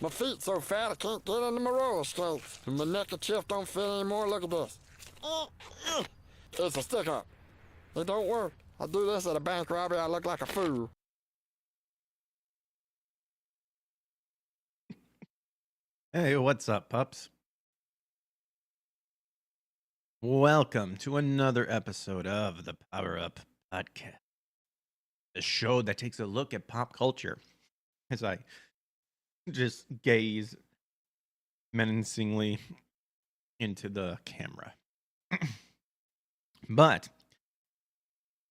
My feet so fat I can't get into my roller skates. And my neck and chest don't fit anymore. Look at this. It's a stick up. It don't work. I do this at a bank robbery, I look like a fool. Hey, what's up, pups? Welcome to another episode of the Power Up Podcast, the show that takes a look at pop culture as I just gaze menacingly into the camera. But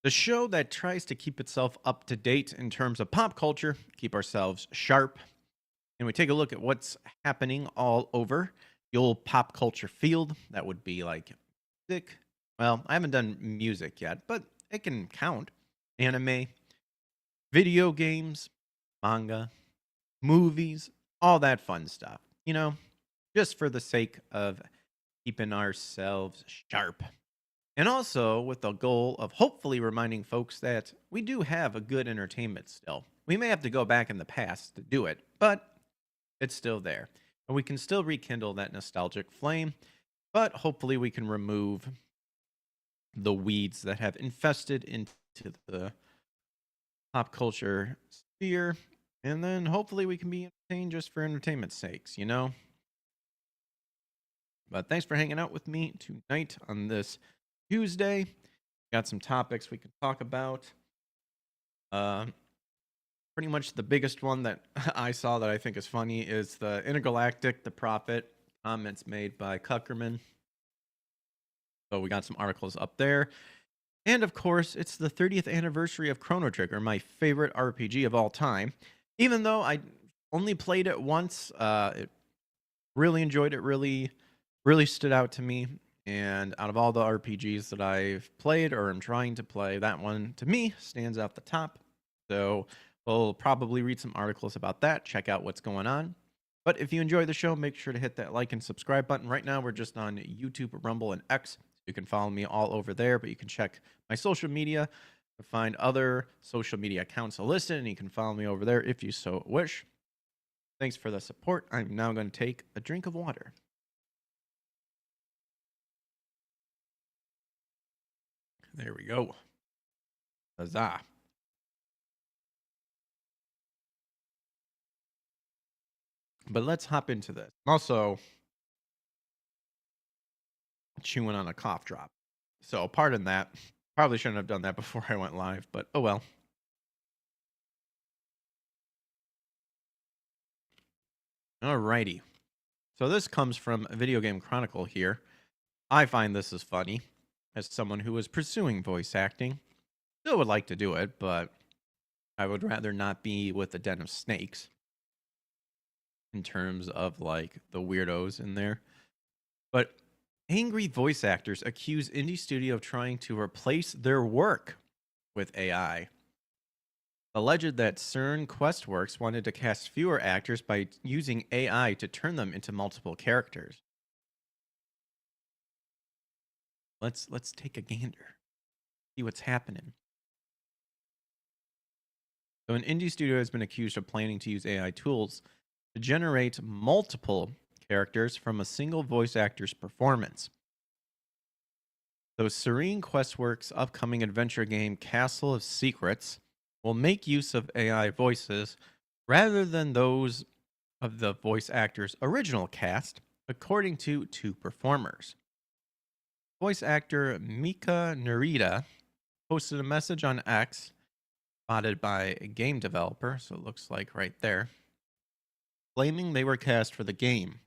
the show that tries to keep itself up to date in terms of pop culture, keep ourselves sharp, and we take a look at what's happening all over the old pop culture field. That would be like music. Well, I haven't done music yet, but it can count. Anime, video games, manga, movies, all that fun stuff. You know, just for the sake of keeping ourselves sharp. And also with the goal of hopefully reminding folks that we do have a good entertainment still. We may have to go back in the past to do it, but it's still there. And we can still rekindle that nostalgic flame, but hopefully we can remove the weeds that have infested into the pop culture sphere. And then hopefully we can be entertained just for entertainment's sakes, you know? But thanks for hanging out with me tonight on this Tuesday. Got some topics we can talk about. Pretty much the biggest one that I saw that I think is funny is the Intergalactic, the Prophet, comments made by Kuckerman. So we got some articles up there. And of course, it's the 30th anniversary of Chrono Trigger, my favorite RPG of all time. Even though I only played it once, it really enjoyed it, really stood out to me. And out of all the RPGs that I've played or am trying to play, that one to me stands out the top. So we'll probably read some articles about that, check out what's going on. But if you enjoy the show, make sure to hit that like and subscribe button. Right now, we're just on YouTube, Rumble, and X. You can follow me all over there, but you can check my social media to find other social media accounts listed, and you can follow me over there if you so wish. Thanks for the support. I'm now going to take a drink of water. There we go. Huzzah. But let's hop into this. I'm also chewing on a cough drop. So pardon that. Probably shouldn't have done that before I went live, but oh well. Alrighty. So this comes from Video Game Chronicle here. I find this is funny as someone who is pursuing voice acting. Still would like to do it, but I would rather not be with a den of snakes in terms of like the weirdos in there. But angry voice actors accuse indie studio of trying to replace their work with AI. Alleged that CERN Questworks wanted to cast fewer actors by using AI to turn them into multiple characters. Let's take a gander. See what's happening. So an indie studio has been accused of planning to use AI tools to generate multiple characters from a single voice actor's performance. So Serene Questworks' upcoming adventure game Castle of Secrets will make use of AI voices rather than those of the voice actor's original cast, according to two performers. Voice actor Mika Narita posted a message on X, spotted by a game developer, so it looks like right there, claiming they were cast for the game,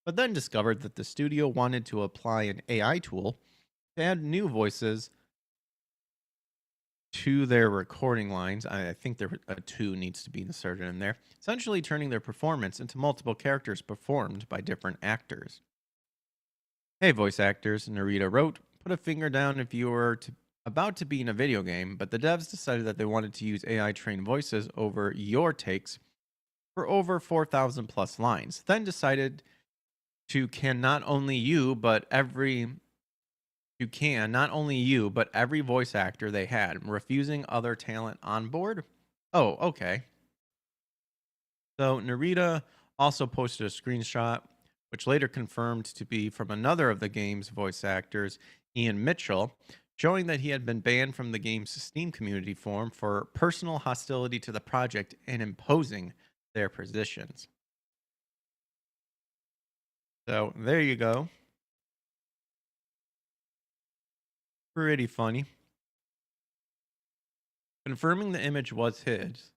but then discovered that the studio wanted to apply an AI tool to add new voices to their recording lines. I think a 2 needs to be inserted in there, essentially turning their performance into multiple characters performed by different actors. Hey, voice actors, Narita wrote, put a finger down if you were about to be in a video game, but the devs decided that they wanted to use AI-trained voices over your takes for over 4,000 plus lines, then decided to not only you, but every voice actor they had, refusing other talent on board. Oh, okay. So Narita also posted a screenshot, which later confirmed to be from another of the game's voice actors, Ian Mitchell, showing that he had been banned from the game's Steam community forum for personal hostility to the project and imposing their positions. So there you go. Pretty funny. Confirming the image was his,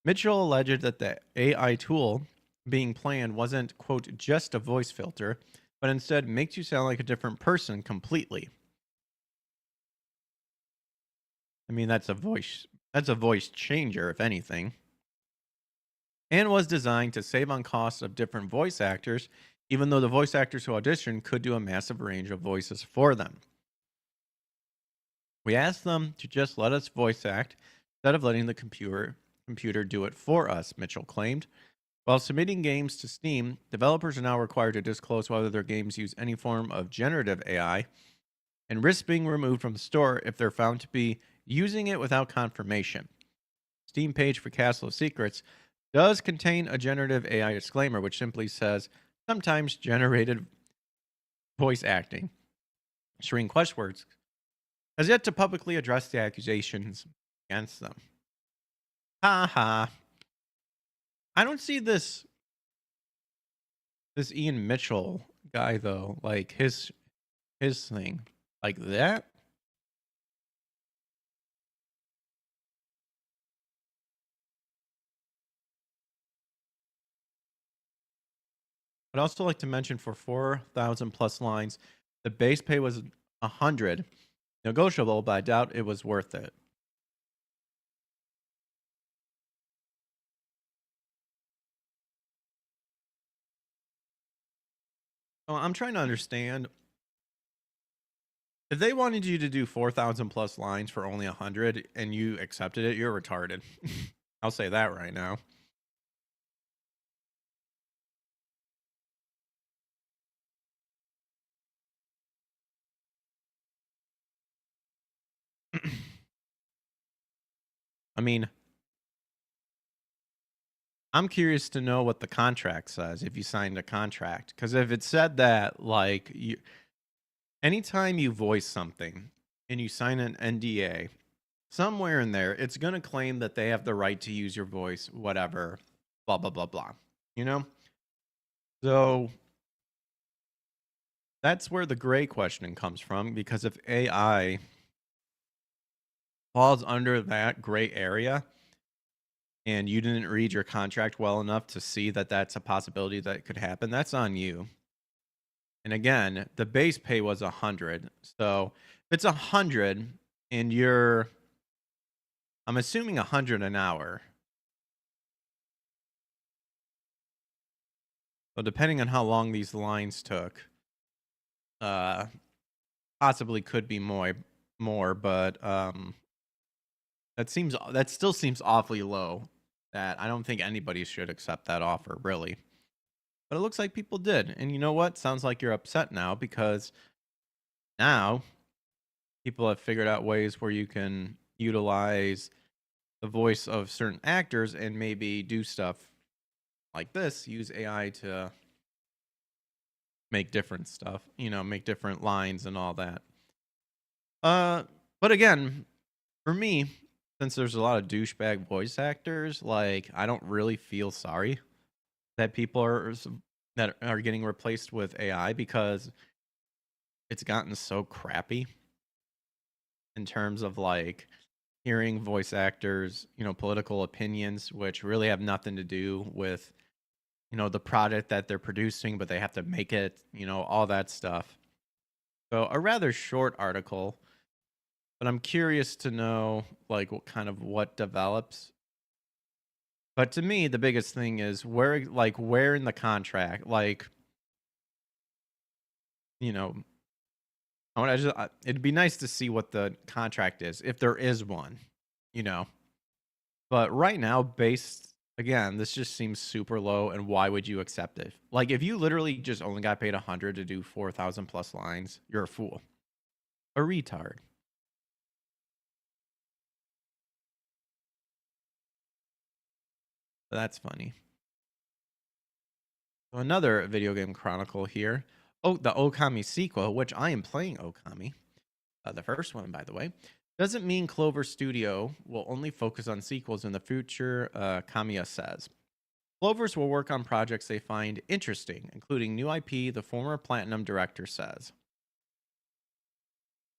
Mitchell alleged that the AI tool being planned wasn't, quote, just a voice filter, but instead makes you sound like a different person completely. I mean, that's a voice changer, if anything. And was designed to save on costs of different voice actors, even though the voice actors who auditioned could do a massive range of voices for them. We asked them to just let us voice act instead of letting the computer do it for us, Mitchell claimed. While submitting games to Steam, developers are now required to disclose whether their games use any form of generative AI and risk being removed from the store if they're found to be using it without confirmation. Steam page for Castle of Secrets does contain a generative AI disclaimer, which simply says, sometimes generated voice acting. Shireen Questwords has yet to publicly address the accusations against them. Ha ha. I don't see this Ian Mitchell guy though, like his thing like that. I'd also like to mention for 4,000 plus lines, the base pay was 100, negotiable, but I doubt it was worth it. So I'm trying to understand if they wanted you to do 4,000 plus lines for only 100 and you accepted it, you're retarded. I'll say that right now. I mean, I'm curious to know what the contract says if you signed a contract. Because if it said that, like, anytime you voice something and you sign an NDA, somewhere in there, it's going to claim that they have the right to use your voice, whatever, blah, blah, blah, blah. You know? So that's where the gray questioning comes from. Because if AI falls under that gray area, and you didn't read your contract well enough to see that that's a possibility that could happen, that's on you. And again, the base pay was 100. So if it's 100 and I'm assuming 100 an hour. So depending on how long these lines took, possibly could be more, but that still seems awfully low. That I don't think anybody should accept that offer, really. But it looks like people did. And you know what? Sounds like you're upset now because now people have figured out ways where you can utilize the voice of certain actors and maybe do stuff like this, use AI to make different stuff, make different lines and all that. But again, for me, since there's a lot of douchebag voice actors, like I don't really feel sorry that people are getting replaced with AI because it's gotten so crappy in terms of like hearing voice actors, political opinions, which really have nothing to do with, the product that they're producing, but they have to make it, all that stuff. So a rather short article, but I'm curious to know like what develops. But to me, the biggest thing is where in the contract, like, you know, it'd be nice to see what the contract is, if there is one, you know. But right now, again, this just seems super low, and why would you accept it? Like, if you literally just only got paid 100 to do 4,000 plus lines, you're a fool, a retard. That's funny. So another video game chronicle here. Oh, the Okami sequel, which I am playing Okami, the first one, by the way, doesn't mean Clover Studio will only focus on sequels in the future, Kamiya says. Clovers will work on projects they find interesting, including new IP, the former Platinum director says.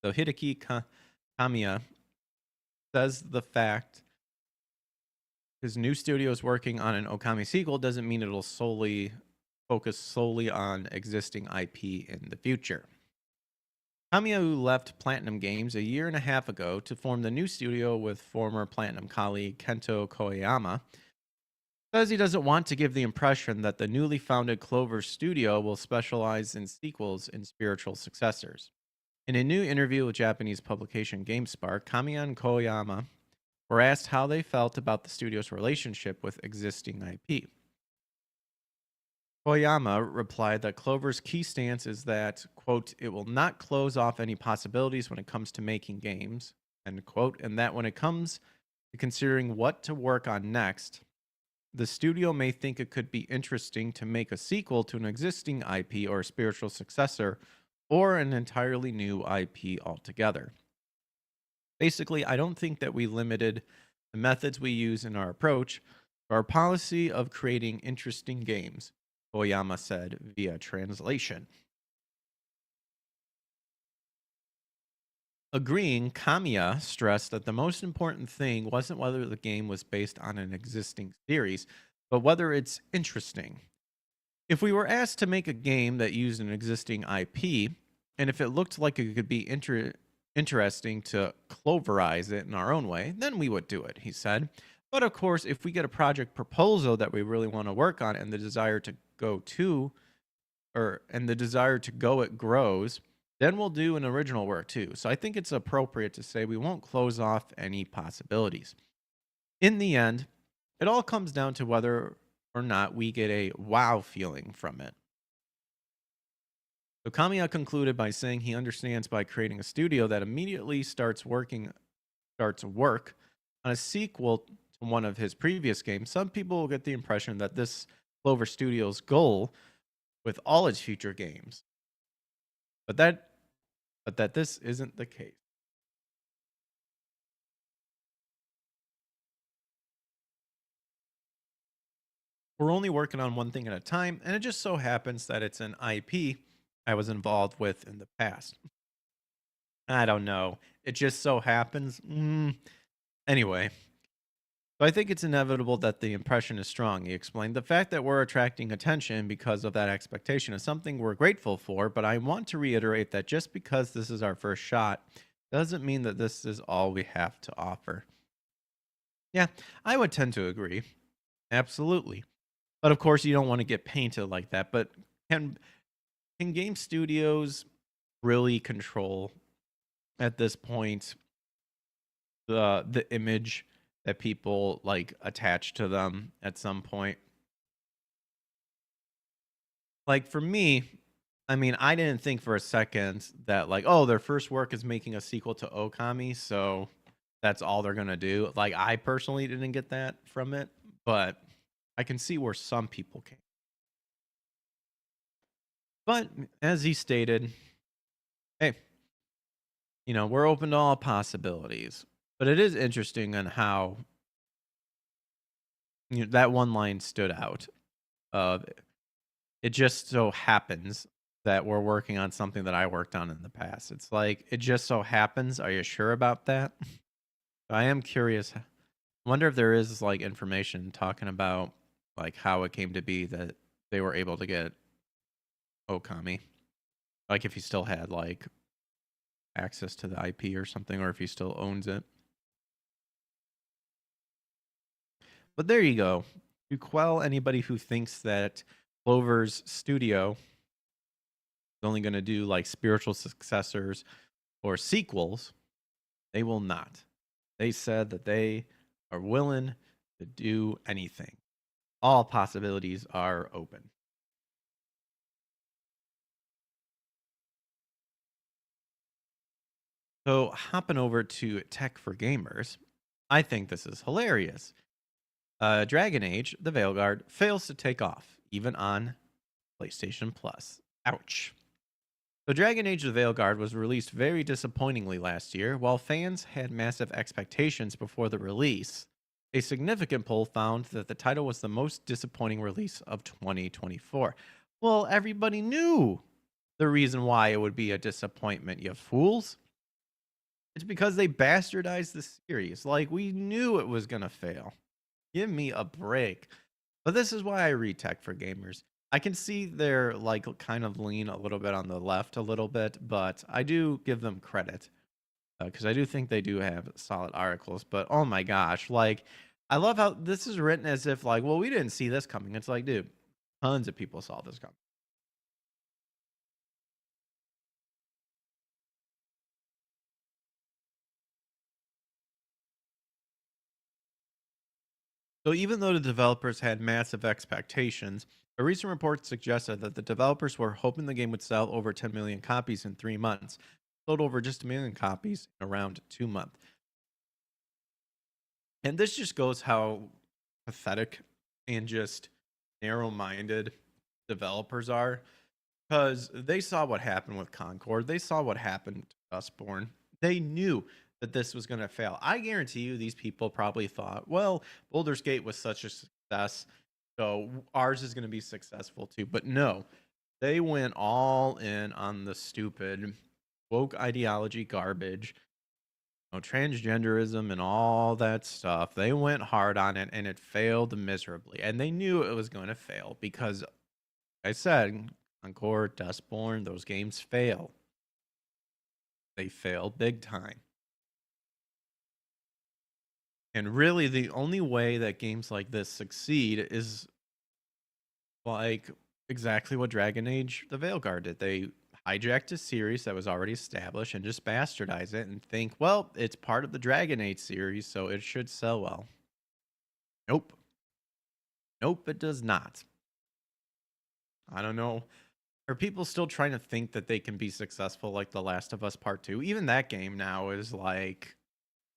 So Kamiya says the fact his new studio is working on an Okami sequel doesn't mean it'll focus solely on existing IP in the future. Kamiya, who left Platinum Games a year and a half ago to form the new studio with former Platinum colleague Kento Koyama, says he doesn't want to give the impression that the newly founded Clover studio will specialize in sequels and spiritual successors. In a new interview with Japanese publication GameSpark, Kamiya and Koyama were asked how they felt about the studio's relationship with existing IP. Koyama replied that Clover's key stance is that, quote, it will not close off any possibilities when it comes to making games, end quote, and that when it comes to considering what to work on next, the studio may think it could be interesting to make a sequel to an existing IP or a spiritual successor or an entirely new IP altogether. Basically, I don't think that we limited the methods we use in our approach to our policy of creating interesting games, Koyama said via translation. Agreeing, Kamiya stressed that the most important thing wasn't whether the game was based on an existing series, but whether it's interesting. If we were asked to make a game that used an existing IP, and if it looked like it could be interesting to cloverize it in our own way, then we would do it, he said. But of course, if we get a project proposal that we really want to work on and the desire to go it grows, then we'll do an original work too. So I think it's appropriate to say we won't close off any possibilities. In the end, it all comes down to whether or not we get a wow feeling from it. So Kamiya concluded by saying he understands by creating a studio that immediately starts work on a sequel to one of his previous games, some people will get the impression that this Clover Studio's goal with all its future games. But that this isn't the case. We're only working on one thing at a time, and it just so happens that it's an IP I was involved with in the past. I don't know. It just so happens. Anyway, so I think it's inevitable that the impression is strong, he explained. The fact that we're attracting attention because of that expectation is something we're grateful for, but I want to reiterate that just because this is our first shot doesn't mean that this is all we have to offer. Yeah, I would tend to agree. Absolutely. But of course, you don't want to get painted like that. But can game studios really control at this point the image that people like attach to them at some point? Like for me, I mean, I didn't think for a second that like, oh, their first work is making a sequel to Okami, so that's all they're gonna do. Like I personally didn't get that from it, but I can see where some people can. But as he stated, hey, we're open to all possibilities. But it is interesting on how that one line stood out. It just so happens that we're working on something that I worked on in the past. It's like, it just so happens. Are you sure about that? I am curious. I wonder if there is like information talking about like how it came to be that they were able to get Okami. Like if he still had like access to the IP or something, or if he still owns it. But there you go. To quell anybody who thinks that Clover's studio is only going to do like spiritual successors or sequels, they will not. They said that they are willing to do anything. All possibilities are open. So, hopping over to Tech for Gamers, I think this is hilarious. Dragon Age, the Veilguard, fails to take off, even on PlayStation Plus. Ouch. So Dragon Age the Veilguard was released very disappointingly last year. While fans had massive expectations before the release, a significant poll found that the title was the most disappointing release of 2024. Well, everybody knew the reason why it would be a disappointment, you fools. It's because they bastardized the series. Like, we knew it was going to fail. Give me a break. But this is why I read Tech for Gamers. I can see they're like kind of lean a little bit on the left a little bit, but I do give them credit because I do think they do have solid articles. But oh my gosh, like I love how this is written as if like, well, we didn't see this coming. It's like, dude, tons of people saw this coming. So even though the developers had massive expectations, a recent report suggested that the developers were hoping the game would sell over 10 million copies in 3 months. Sold over just 1 million copies in around 2 months. And this just goes how pathetic and just narrow-minded developers are. Because they saw what happened with Concord. They saw what happened to Dustborn. They knew that this was going to fail. I guarantee you these people probably thought, well, Baldur's Gate was such a success, so ours is going to be successful too. But no, they went all in on the stupid woke ideology garbage, transgenderism and all that stuff. They went hard on it and it failed miserably. And they knew it was going to fail because, like I said, Concord, Dustborn, those games fail. They fail big time. And really, the only way that games like this succeed is like exactly what Dragon Age the Veilguard did. They hijacked a series that was already established and just bastardize it and think, well, it's part of the Dragon Age series, so it should sell well. Nope. Nope, it does not. I don't know. Are people still trying to think that they can be successful like The Last of Us Part 2? Even that game now is like,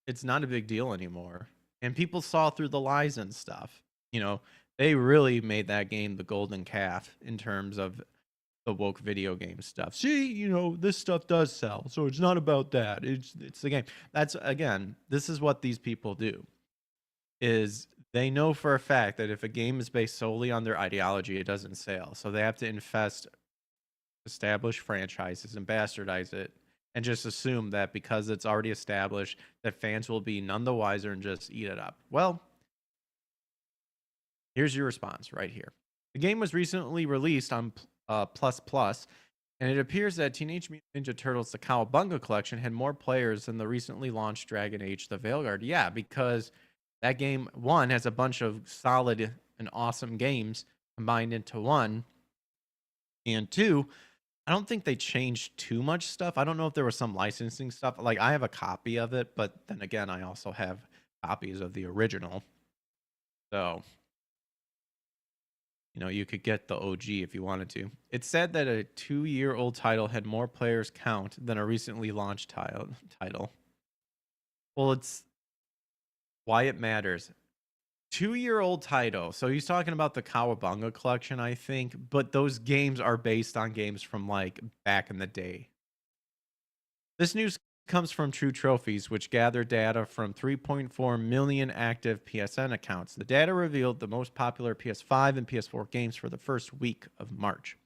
it's not a big deal anymore. And people saw through the lies and stuff. They really made that game the golden calf in terms of the woke video game stuff. See, this stuff does sell, so it's not about that. It's the game. That's, again, this is what these people do. Is they know for a fact that if a game is based solely on their ideology, it doesn't sell. So they have to infest established franchises and bastardize it and just assume that because it's already established that fans will be none the wiser and just eat it up. Well, here's your response right here. The game was recently released on Plus Plus, and it appears that Teenage Mutant Ninja Turtles The Cowabunga Collection had more players than the recently launched Dragon Age The Veilguard. Yeah, because that game, one, has a bunch of solid and awesome games combined into one, and two, I don't think they changed too much stuff. I don't know if there was some licensing stuff. Like, I have a copy of it, but then again, I also have copies of the original. So, you could get the OG if you wanted to. It said that a 2-year-old title had more players count than a recently launched title. Well, it's why it matters. 2-year-old title. So he's talking about the Cowabunga collection, I think, but those games are based on games from like back in the day. This news comes from True Trophies, which gathered data from 3.4 million active PSN accounts. The data revealed the most popular PS5 and PS4 games for the first week of March.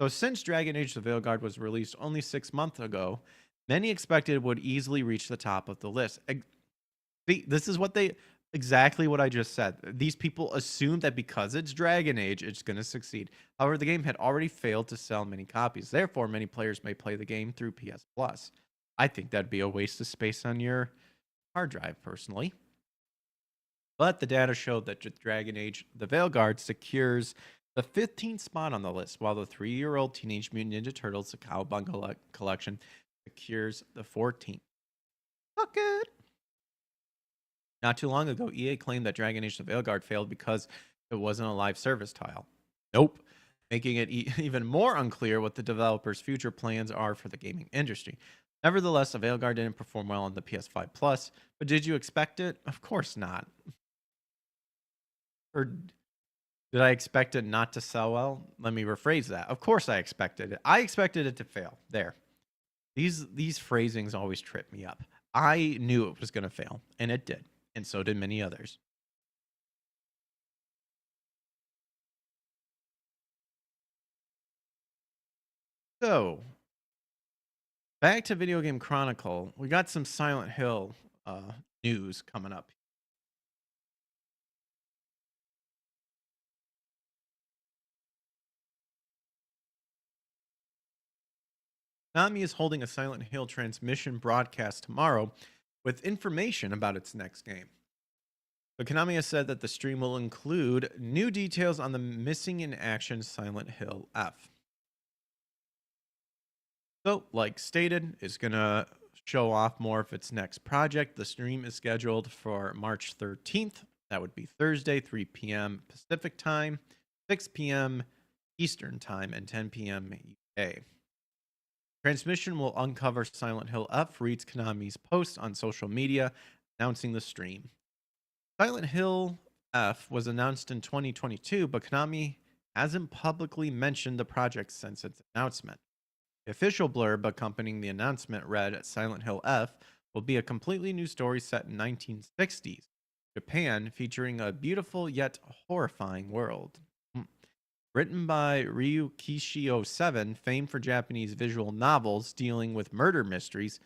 So since Dragon Age the Veilguard was released only 6 months ago, many expected it would easily reach the top of the list. See, this is exactly what I just said. These people assume that because it's Dragon Age, it's going to succeed. However, the game had already failed to sell many copies. Therefore, many players may play the game through PS Plus. I think that'd be a waste of space on your hard drive, personally. But the data showed that Dragon Age the Veilguard secures the 15th spot on the list, while the 3-year-old Teenage Mutant Ninja Turtles The Cowabunga Collection secures the 14th. Fuck it. Not too long ago, EA claimed that Dragon Age the Veilguard failed because it wasn't a live service tile. Nope. Making it even more unclear what the developer's future plans are for the gaming industry. Nevertheless, the Veilguard didn't perform well on the PS5 Plus, but did you expect it? Of course not. Or Did I expect it not to sell well? Let me rephrase that. Of course I expected it. I expected it to fail. There. These phrasings always trip me up. I knew it was going to fail, and it did. And so did many others. So, back to Video Game Chronicle. We got some Silent Hill news coming up. Konami is holding a Silent Hill transmission broadcast tomorrow with information about its next game. But Konami has said that the stream will include new details on the missing in action Silent Hill F. So, like stated, it's going to show off more of its next project. The stream is scheduled for March 13th. That would be Thursday, 3 p.m. Pacific time, 6 p.m. Eastern time, and 10 p.m. UK. Transmission will uncover Silent Hill F, reads Konami's post on social media announcing the stream. Silent Hill F was announced in 2022, but Konami hasn't publicly mentioned the project since its announcement. The official blurb accompanying the announcement read, Silent Hill F will be a completely new story set in 1960s Japan, featuring a beautiful yet horrifying world. Written by Ryukishi 07, famed for Japanese visual novels dealing with murder mysteries,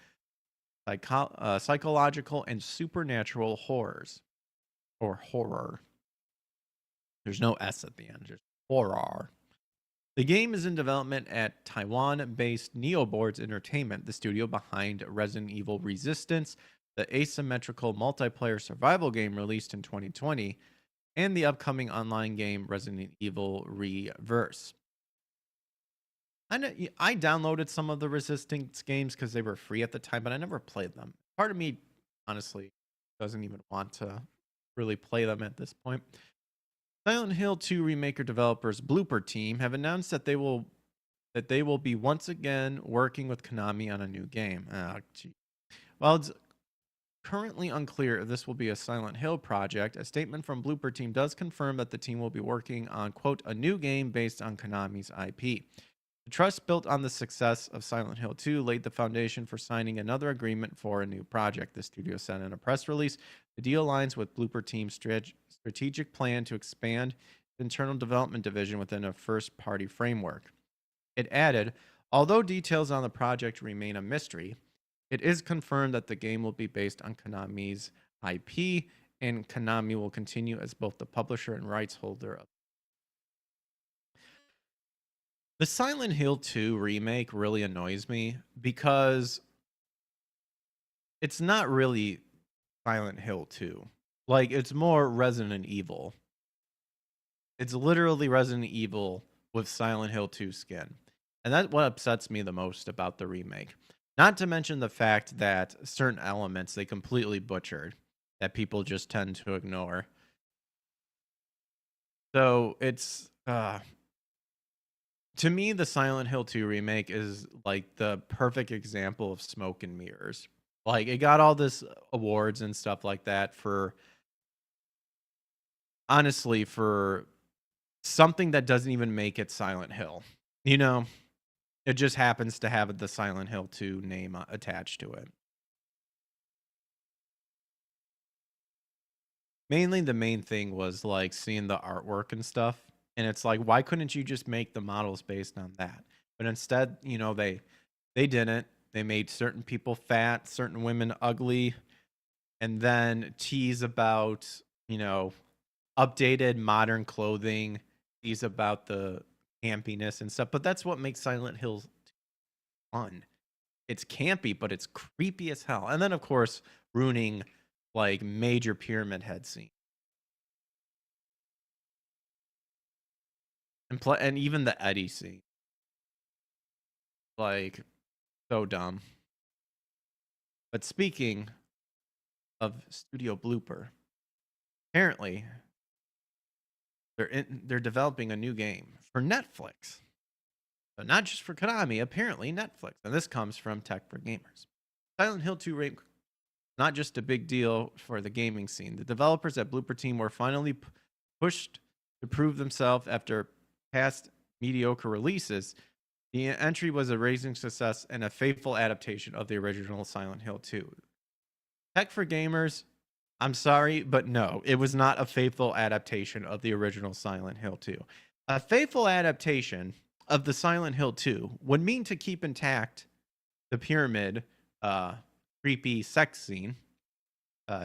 psychological, and supernatural horrors. Or horror. There's no S at the end, just horror. The game is in development at Taiwan-based Neoboards Entertainment, the studio behind Resident Evil Resistance, the asymmetrical multiplayer survival game released in 2020, and the upcoming online game Resident Evil Reverse. I downloaded some of the Resistance games because they were free at the time, but I never played them. Part of me, honestly, doesn't even want to really play them at this point. Silent Hill 2 remaker developers Blooper Team have announced that they will be once again working with Konami on a new game. While it's currently unclear if this will be a Silent Hill project, a statement from Blooper Team does confirm that the team will be working on, quote, a new game based on Konami's IP. The trust built on the success of Silent Hill 2 laid the foundation for signing another agreement for a new project, the studio said in a press release. The deal aligns with Blooper Team's strategic plan to expand the internal development division within a first-party framework. It added, although details on the project remain a mystery, it is confirmed that the game will be based on Konami's IP, and Konami will continue as both the publisher and rights holder of. The Silent Hill 2 remake really annoys me because it's not really Silent Hill 2. Like, it's more Resident Evil. It's literally Resident Evil with Silent Hill 2 skin. And that's what upsets me the most about the remake. Not to mention the fact that certain elements they completely butchered that people just tend to ignore. So it's to me, the Silent Hill 2 remake is like the perfect example of smoke and mirrors. Like, it got all this awards and stuff like that for, honestly, for something that doesn't even make it Silent Hill. You know, it just happens to have the Silent Hill 2 name attached to it. Mainly the main thing was like seeing the artwork and stuff. And it's like, why couldn't you just make the models based on that? But instead, you know, they didn't. They made certain people fat, certain women ugly, and then tease about, you know, updated modern clothing, tease about the campiness and stuff. But that's what makes Silent Hill fun. It's campy, but it's creepy as hell. And then, of course, ruining like major Pyramid Head scene. And even the Eddie scene. Like, so dumb. But speaking of Studio Blooper, apparently they're developing a new game for Netflix. So not just for Konami, apparently Netflix. And this comes from Tech for Gamers. Silent Hill 2 remake, not just a big deal for the gaming scene. The developers at Blooper Team were finally pushed to prove themselves after past mediocre releases. The entry was a raising success and a faithful adaptation of the original Silent Hill 2. Tech for gamers, I'm sorry, but no, it was not a faithful adaptation of the original Silent Hill 2. A faithful adaptation of the Silent Hill 2 would mean to keep intact the pyramid creepy sex scene,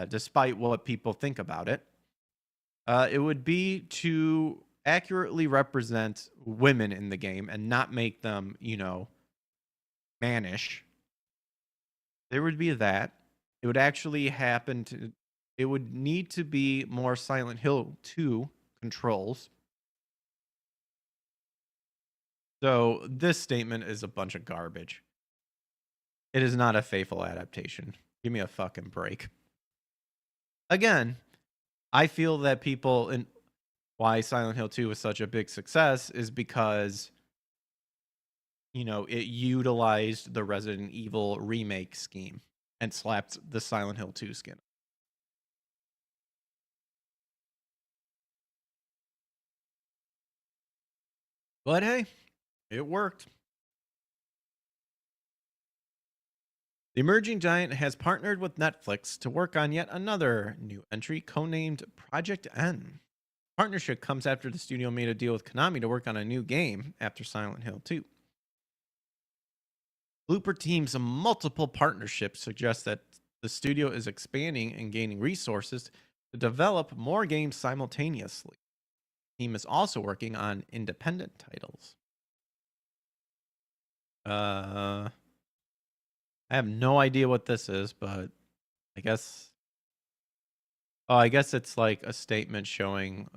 despite what people think about it. It would be to accurately represent women in the game and not make them, mannish. There would be that. It would actually happen to. It would need to be more Silent Hill 2 controls. So this statement is a bunch of garbage. It is not a faithful adaptation. Give me a fucking break. Again, I feel that people in why Silent Hill 2 was such a big success is because it utilized the Resident Evil remake scheme and slapped the Silent Hill 2 skin. But hey, it worked. The emerging giant has partnered with Netflix to work on yet another new entry, codenamed Project N. Partnership comes after the studio made a deal with Konami to work on a new game after Silent Hill 2. Blooper Team's multiple partnerships suggest that the studio is expanding and gaining resources to develop more games simultaneously. The team is also working on independent titles. I have no idea what this is, but I guess. Oh, I guess it's like a statement showing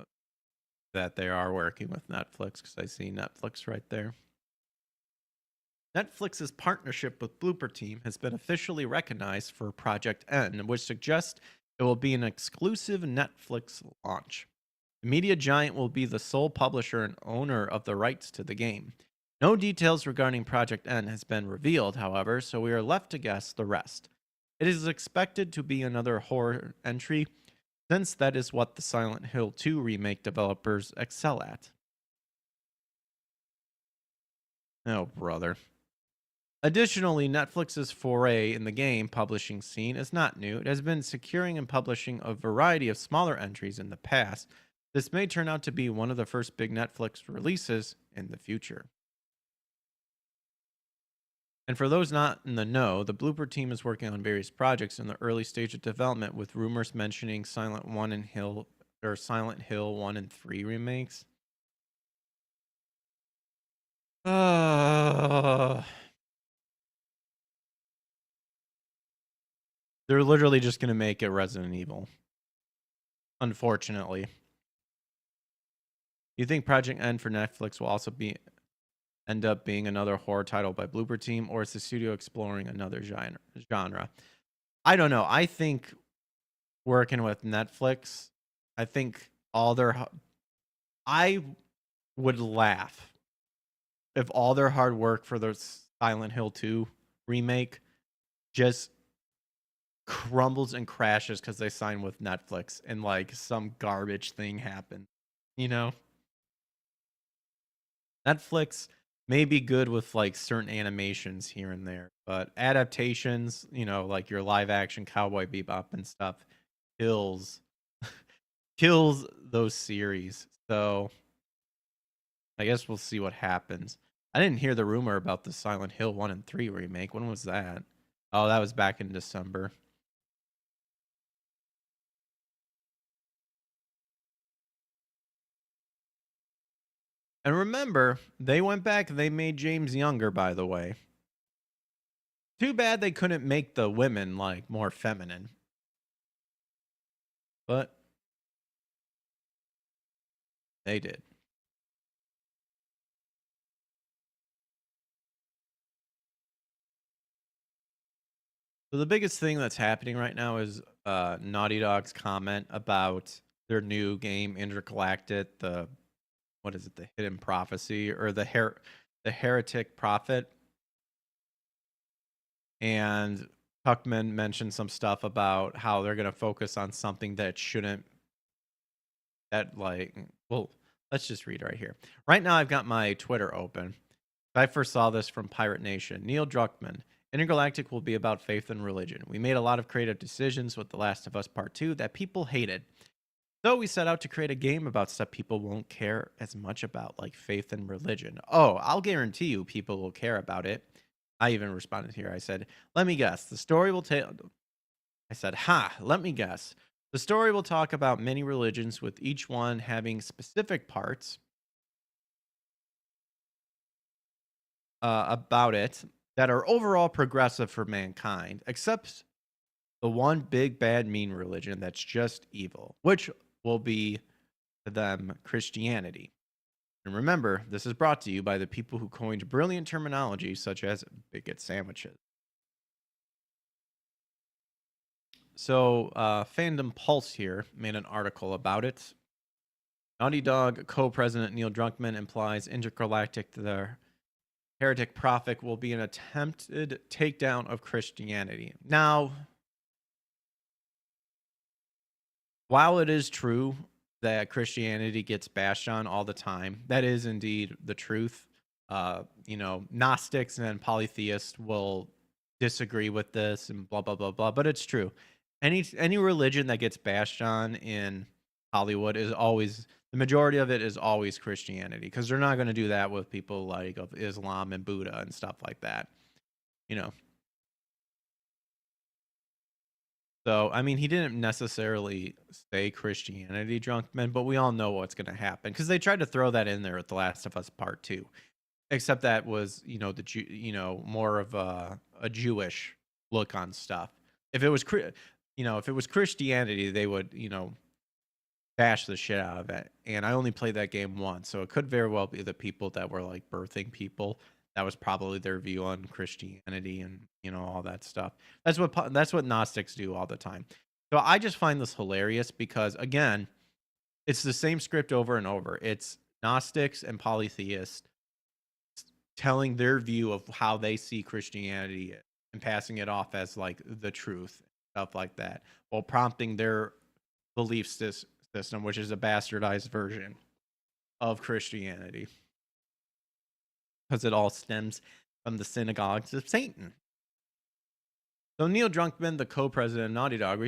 that they are working with Netflix because I see Netflix right there. Netflix's partnership with Blooper Team has been officially recognized for Project N, which suggests it will be an exclusive Netflix launch. The media giant will be the sole publisher and owner of the rights to the game. No details regarding Project N has been revealed, however, so we are left to guess the rest. It is expected to be another horror entry, since that is what the Silent Hill 2 remake developers excel at. Oh, brother. Additionally, Netflix's foray in the game publishing scene is not new. It has been securing and publishing a variety of smaller entries in the past. This may turn out to be one of the first big Netflix releases in the future. And for those not in the know, the Blooper Team is working on various projects in the early stage of development, with rumors mentioning Silent Hill 1 and 3 remakes. They're literally just going to make it Resident Evil. Unfortunately. You think Project N for Netflix will also end up being another horror title by Blooper Team, or is the studio exploring another genre? I don't know. I think working with Netflix, I think I would laugh if all their hard work for the Silent Hill 2 remake just crumbles and crashes because they signed with Netflix and like some garbage thing happened. Netflix may be good with like certain animations here and there, but adaptations, like your live action Cowboy Bebop and stuff, kills those series. So I guess we'll see what happens. I didn't hear the rumor about the Silent Hill 1 and 3 remake. When was that? Oh, that was back in December. And remember, they went back and they made James younger, by the way. Too bad they couldn't make the women like more feminine. But they did. So the biggest thing that's happening right now is Naughty Dog's comment about their new game Intergalactic, the Hidden Prophecy, or the Heretic Prophet. And Tuckman mentioned some stuff about how they're going to focus on something that shouldn't, Let's just read right here. Right now, I've got my Twitter open. I first saw this from Pirate Nation. Neil Druckmann. Intergalactic will be about faith and religion. We made a lot of creative decisions with The Last of Us Part 2 that people hated. So we set out to create a game about stuff people won't care as much about, like faith and religion. Oh, I'll guarantee you people will care about it. I even responded here. I said, let me guess. The story will tell. I said, let me guess. The story will talk about many religions, with each one having specific parts about it that are overall progressive for mankind, except the one big, bad, mean religion that's just evil, which will be to them Christianity. And remember, this is brought to you by the people who coined brilliant terminology such as bigot sandwiches. So, Fandom Pulse here made an article about it. Naughty Dog co-president Neil Druckmann implies Intergalactic, the heretic prophet, will be an attempted takedown of Christianity. Now, while it is true that Christianity gets bashed on all the time, that is indeed the truth. Gnostics and polytheists will disagree with this and blah blah blah blah, but it's true. Any religion that gets bashed on in Hollywood is always, the majority of it is always Christianity, because they're not going to do that with people like of Islam and Buddha and stuff like that. So, I mean, he didn't necessarily say Christianity, Drunkman, but we all know what's going to happen, because they tried to throw that in there at The Last of Us Part 2. Except that was, more of a Jewish look on stuff. If it was, if it was Christianity, they would, bash the shit out of it. And I only played that game once, so it could very well be the people that were like birthing people. That was probably their view on Christianity and, all that stuff. That's what Gnostics do all the time. So I just find this hilarious because, again, it's the same script over and over. It's Gnostics and polytheists telling their view of how they see Christianity and passing it off as like the truth, stuff like that, while prompting their belief system, which is a bastardized version of Christianity, because it all stems from the synagogues of Satan. So Neil Druckmann, the co-president of Naughty Dog,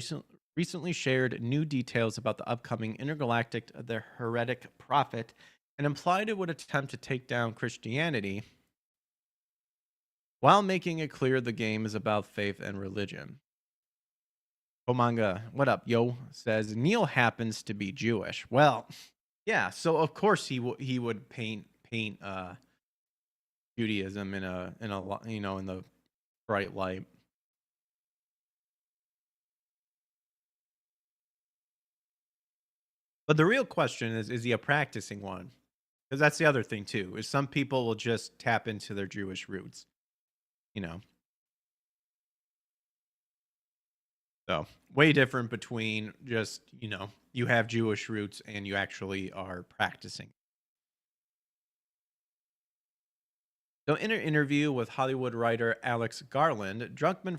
recently shared new details about the upcoming Intergalactic, the heretic prophet, and implied it would attempt to take down Christianity, while making it clear the game is about faith and religion. Omanga, what up, yo? Says Neil happens to be Jewish. Well, yeah. So of course he would paint Judaism in the bright light. But the real question is he a practicing one? Because that's the other thing too. Is some people will just tap into their Jewish roots. So way different between just, you have Jewish roots and you actually are practicing. So in an interview with Hollywood writer Alex Garland, Druckmann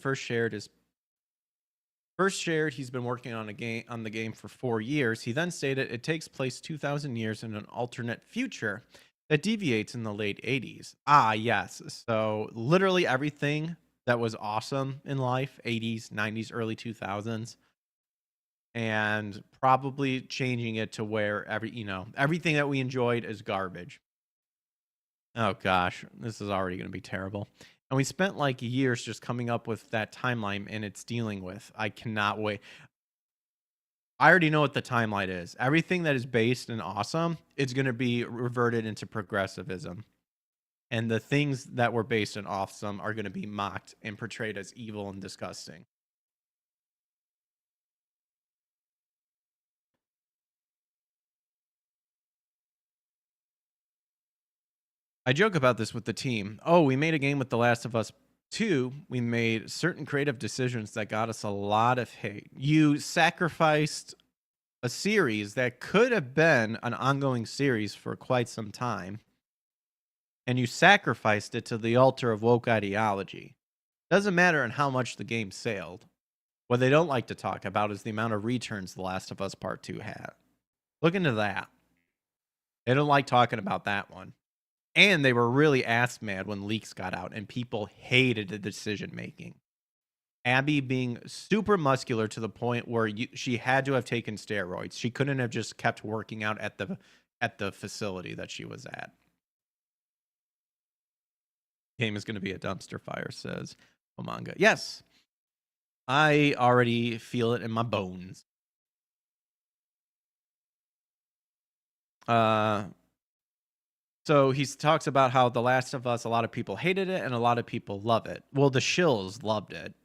shared he's been working on the game for 4 years. He then stated it takes place 2,000 years in an alternate future that deviates in the late 80s. Ah, yes. So literally everything that was awesome in life, 80s, 90s, early 2000s, and probably changing it to where everything that we enjoyed is garbage. Oh gosh, this is already going to be terrible. And we spent like years just coming up with that timeline, and it's dealing with. I cannot wait. I already know what the timeline is. Everything that is based and awesome is going to be reverted into progressivism. And the things that were based and awesome are going to be mocked and portrayed as evil and disgusting. I joke about this with the team. Oh, we made a game with The Last of Us 2. We made certain creative decisions that got us a lot of hate. You sacrificed a series that could have been an ongoing series for quite some time, and you sacrificed it to the altar of woke ideology. Doesn't matter on how much the game sailed. What they don't like to talk about is the amount of returns The Last of Us Part 2 had. Look into that. They don't like talking about that one. And they were really ass mad when leaks got out and people hated the decision making. Abby being super muscular to the point where she had to have taken steroids. She couldn't have just kept working out at the facility that she was at. Game is going to be a dumpster fire, says Omanga. Yes. I already feel it in my bones. So he talks about how The Last of Us, a lot of people hated it and a lot of people love it. Well, the shills loved it.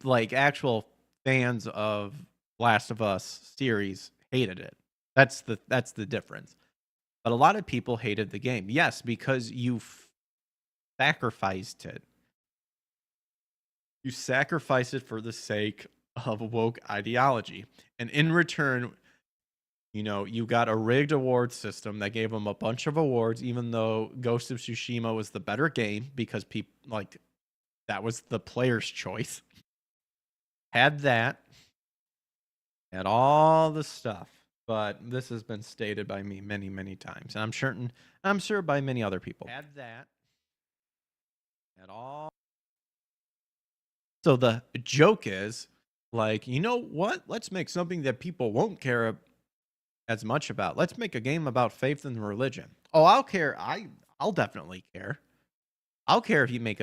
Like actual fans of Last of Us series hated it. That's the difference. But a lot of people hated the game. Yes, because you sacrificed it. You sacrificed it for the sake of woke ideology. And in return, you got a rigged award system that gave them a bunch of awards, even though Ghost of Tsushima was the better game because people that was the player's choice. Had that, had all the stuff, but this has been stated by me many, many times, and I'm sure by many other people. Had that, had all. So the joke is, you know what? Let's make something that people won't care as much about. Let's make a game about faith and religion. Oh, I'll care. I'll definitely care. I'll care if you make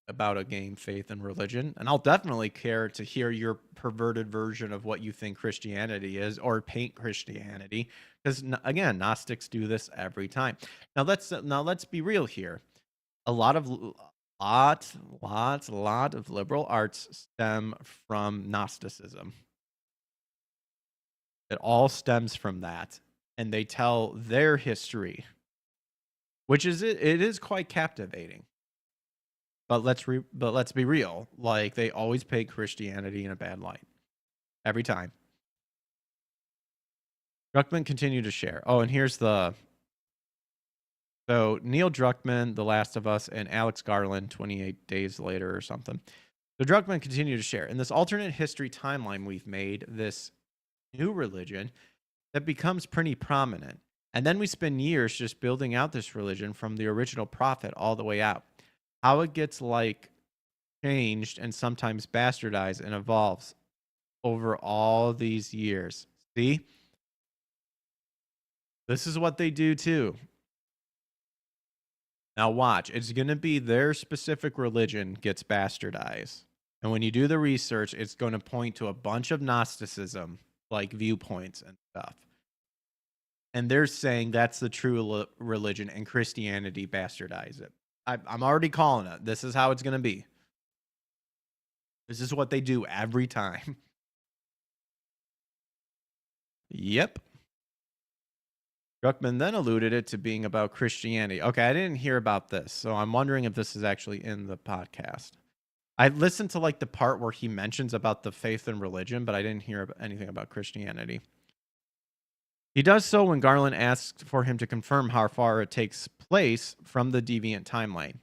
about a game, faith and religion, and I'll definitely care to hear your perverted version of what you think Christianity is, or paint Christianity, because again, Gnostics do this every time. Now let's be real here. A lot of liberal arts stem from Gnosticism. It all stems from that, and they tell their history, which it is quite captivating. But let's be real. They always paint Christianity in a bad light. Every time. Druckmann continued to share. Oh, and here's so Neil Druckmann, The Last of Us, and Alex Garland, 28 Days Later or something. So Druckmann continued to share. In this alternate history timeline we've made, this new religion that becomes pretty prominent. And then we spend years just building out this religion from the original prophet all the way out. How it gets changed and sometimes bastardized and evolves over all these years. See? This is what they do too. Now watch. It's going to be their specific religion gets bastardized. And when you do the research, it's going to point to a bunch of Gnosticism, viewpoints and stuff. And they're saying that's the true religion, and Christianity bastardize it. I'm already calling it. This is how it's going to be. This is what they do every time. Yep. Druckmann then alluded it to being about Christianity. Okay, I didn't hear about this, so I'm wondering if this is actually in the podcast. I listened to the part where he mentions about the faith and religion, but I didn't hear anything about Christianity. He does so when Garland asks for him to confirm how far it takes place from the deviant timeline.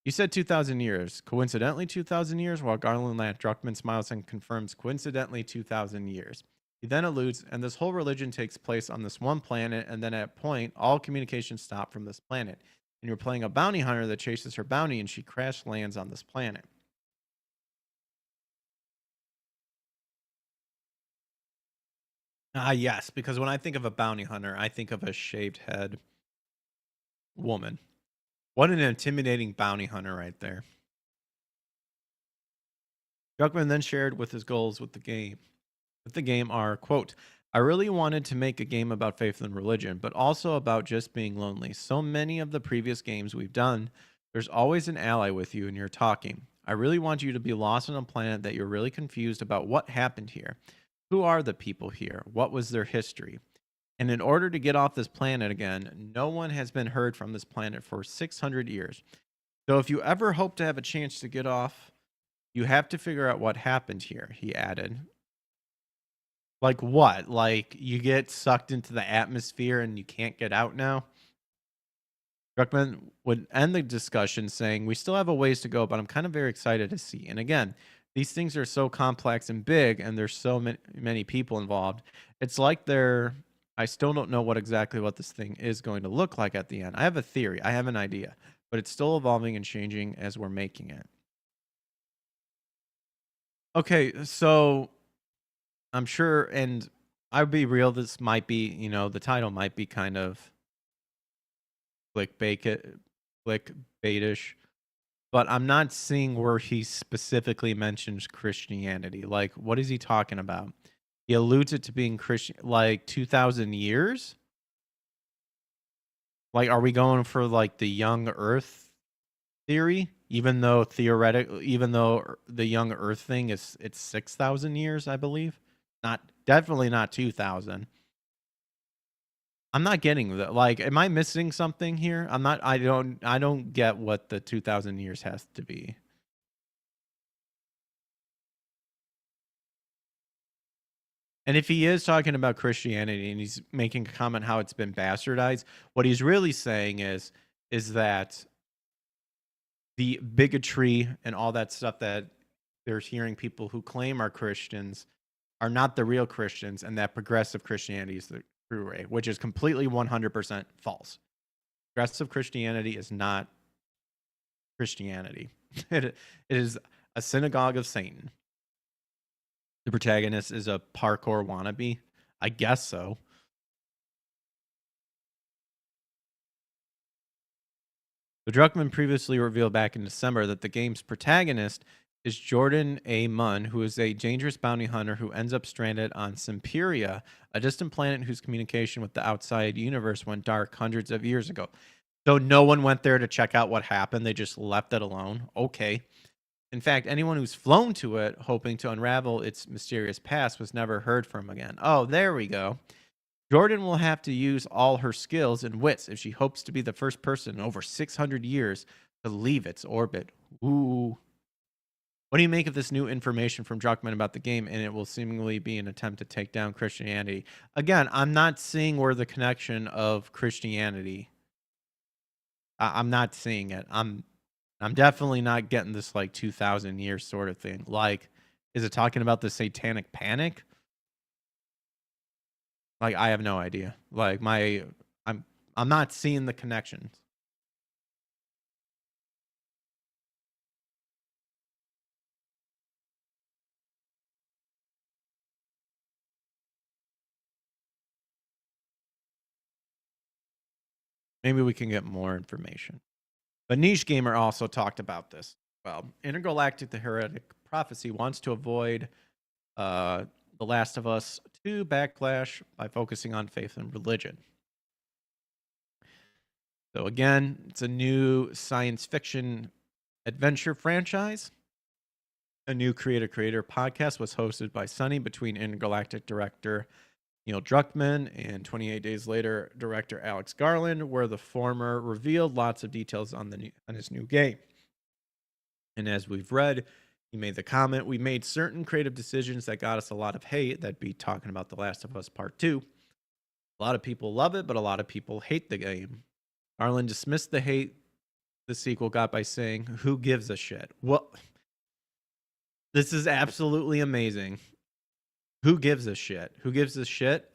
You said 2,000 years. Coincidentally, 2,000 years? While Garland laughed, Druckmann smiles and confirms coincidentally 2,000 years. He then alludes, and this whole religion takes place on this one planet, and then at a point, all communication stopped from this planet. And you're playing a bounty hunter that chases her bounty, and she crash lands on this planet. Ah, yes, because when I think of a bounty hunter, I think of a shaved head woman. What an intimidating bounty hunter right there. Druckmann then shared with his goals with the game. With the game are, quote, I really wanted to make a game about faith and religion, but also about just being lonely. So many of the previous games we've done, there's always an ally with you and you're talking. I really want you to be lost on a planet that you're really confused about what happened here. Who are the people here? What was their history? And in order to get off this planet again, no one has been heard from this planet for 600 years. So if you ever hope to have a chance to get off, you have to figure out what happened here, he added. Like what? You get sucked into the atmosphere and you can't get out now? Druckmann would end the discussion saying, we still have a ways to go, but I'm kind of very excited to see. And again, these things are so complex and big, and there's so many people involved. It's like they're, I still don't know what this thing is going to look like at the end. I have a theory. I have an idea, but it's still evolving and changing as we're making it. Okay, so I'm sure, and I'll be real, this might be, the title might be kind of clickbait, clickbaitish, but I'm not seeing where he specifically mentions Christianity. Like, what is he talking about? He alludes it to being Christian, like 2,000 years. Like, are we going for like the young Earth theory? Even though the young Earth thing it's 6,000 years, I believe. Definitely not 2,000. I'm not getting that. Like, am I missing something here? I'm not. I don't get what the 2,000 years has to be. And if he is talking about Christianity and he's making a comment how it's been bastardized, what he's really saying is that the bigotry and all that stuff that they're hearing people who claim are Christians are not the real Christians, and that progressive Christianity is the true way, which is completely 100% false. Progressive Christianity is not Christianity. It is a synagogue of Satan. The protagonist is a parkour wannabe. I guess so. So Druckmann previously revealed back in December that the game's protagonist is Jordan A. Munn, who is a dangerous bounty hunter who ends up stranded on Simperia, a distant planet whose communication with the outside universe went dark hundreds of years ago. So no one went there to check out what happened. They just left it alone. Okay. In fact, anyone who's flown to it hoping to unravel its mysterious past was never heard from again. Oh, there we go. Jordan will have to use all her skills and wits if she hopes to be the first person in over 600 years to leave its orbit. Ooh. What do you make of this new information from Druckmann about the game? And it will seemingly be an attempt to take down Christianity. Again, I'm not seeing where the connection of Christianity. I'm not seeing it. I'm definitely not getting this like 2,000 years sort of thing. Like, is it talking about the satanic panic? Like, I have no idea. Like, I'm not seeing the connections. Maybe we can get more information. But Niche Gamer also talked about this. Well, Intergalactic, the Heretic Prophecy, wants to avoid The Last of Us 2 backlash by focusing on faith and religion. So again, it's a new science fiction adventure franchise. A new creator podcast was hosted by Sunny between Intergalactic director Neil Druckmann and 28 Days Later director Alex Garland, where the former revealed lots of details on his new game. And as we've read, he made the comment, "We made certain creative decisions that got us a lot of hate." That'd be talking about The Last of Us Part 2. A lot of people love it, but a lot of people hate the game. Garland dismissed the hate the sequel got by saying, "Who gives a shit?" Well, this is absolutely amazing. Who gives a shit? Who gives a shit?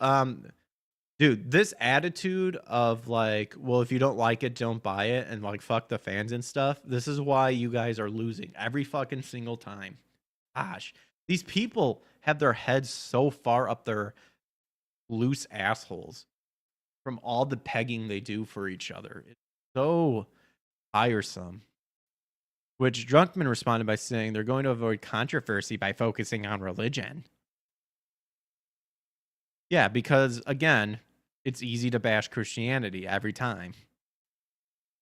Dude, this attitude of like, well, if you don't like it, don't buy it, and like fuck the fans and stuff. This is why you guys are losing every fucking single time. Gosh, these people have their heads so far up their loose assholes from all the pegging they do for each other. It's so tiresome. Which Drunkman responded by saying they're going to avoid controversy by focusing on religion. Yeah, because again, it's easy to bash Christianity every time.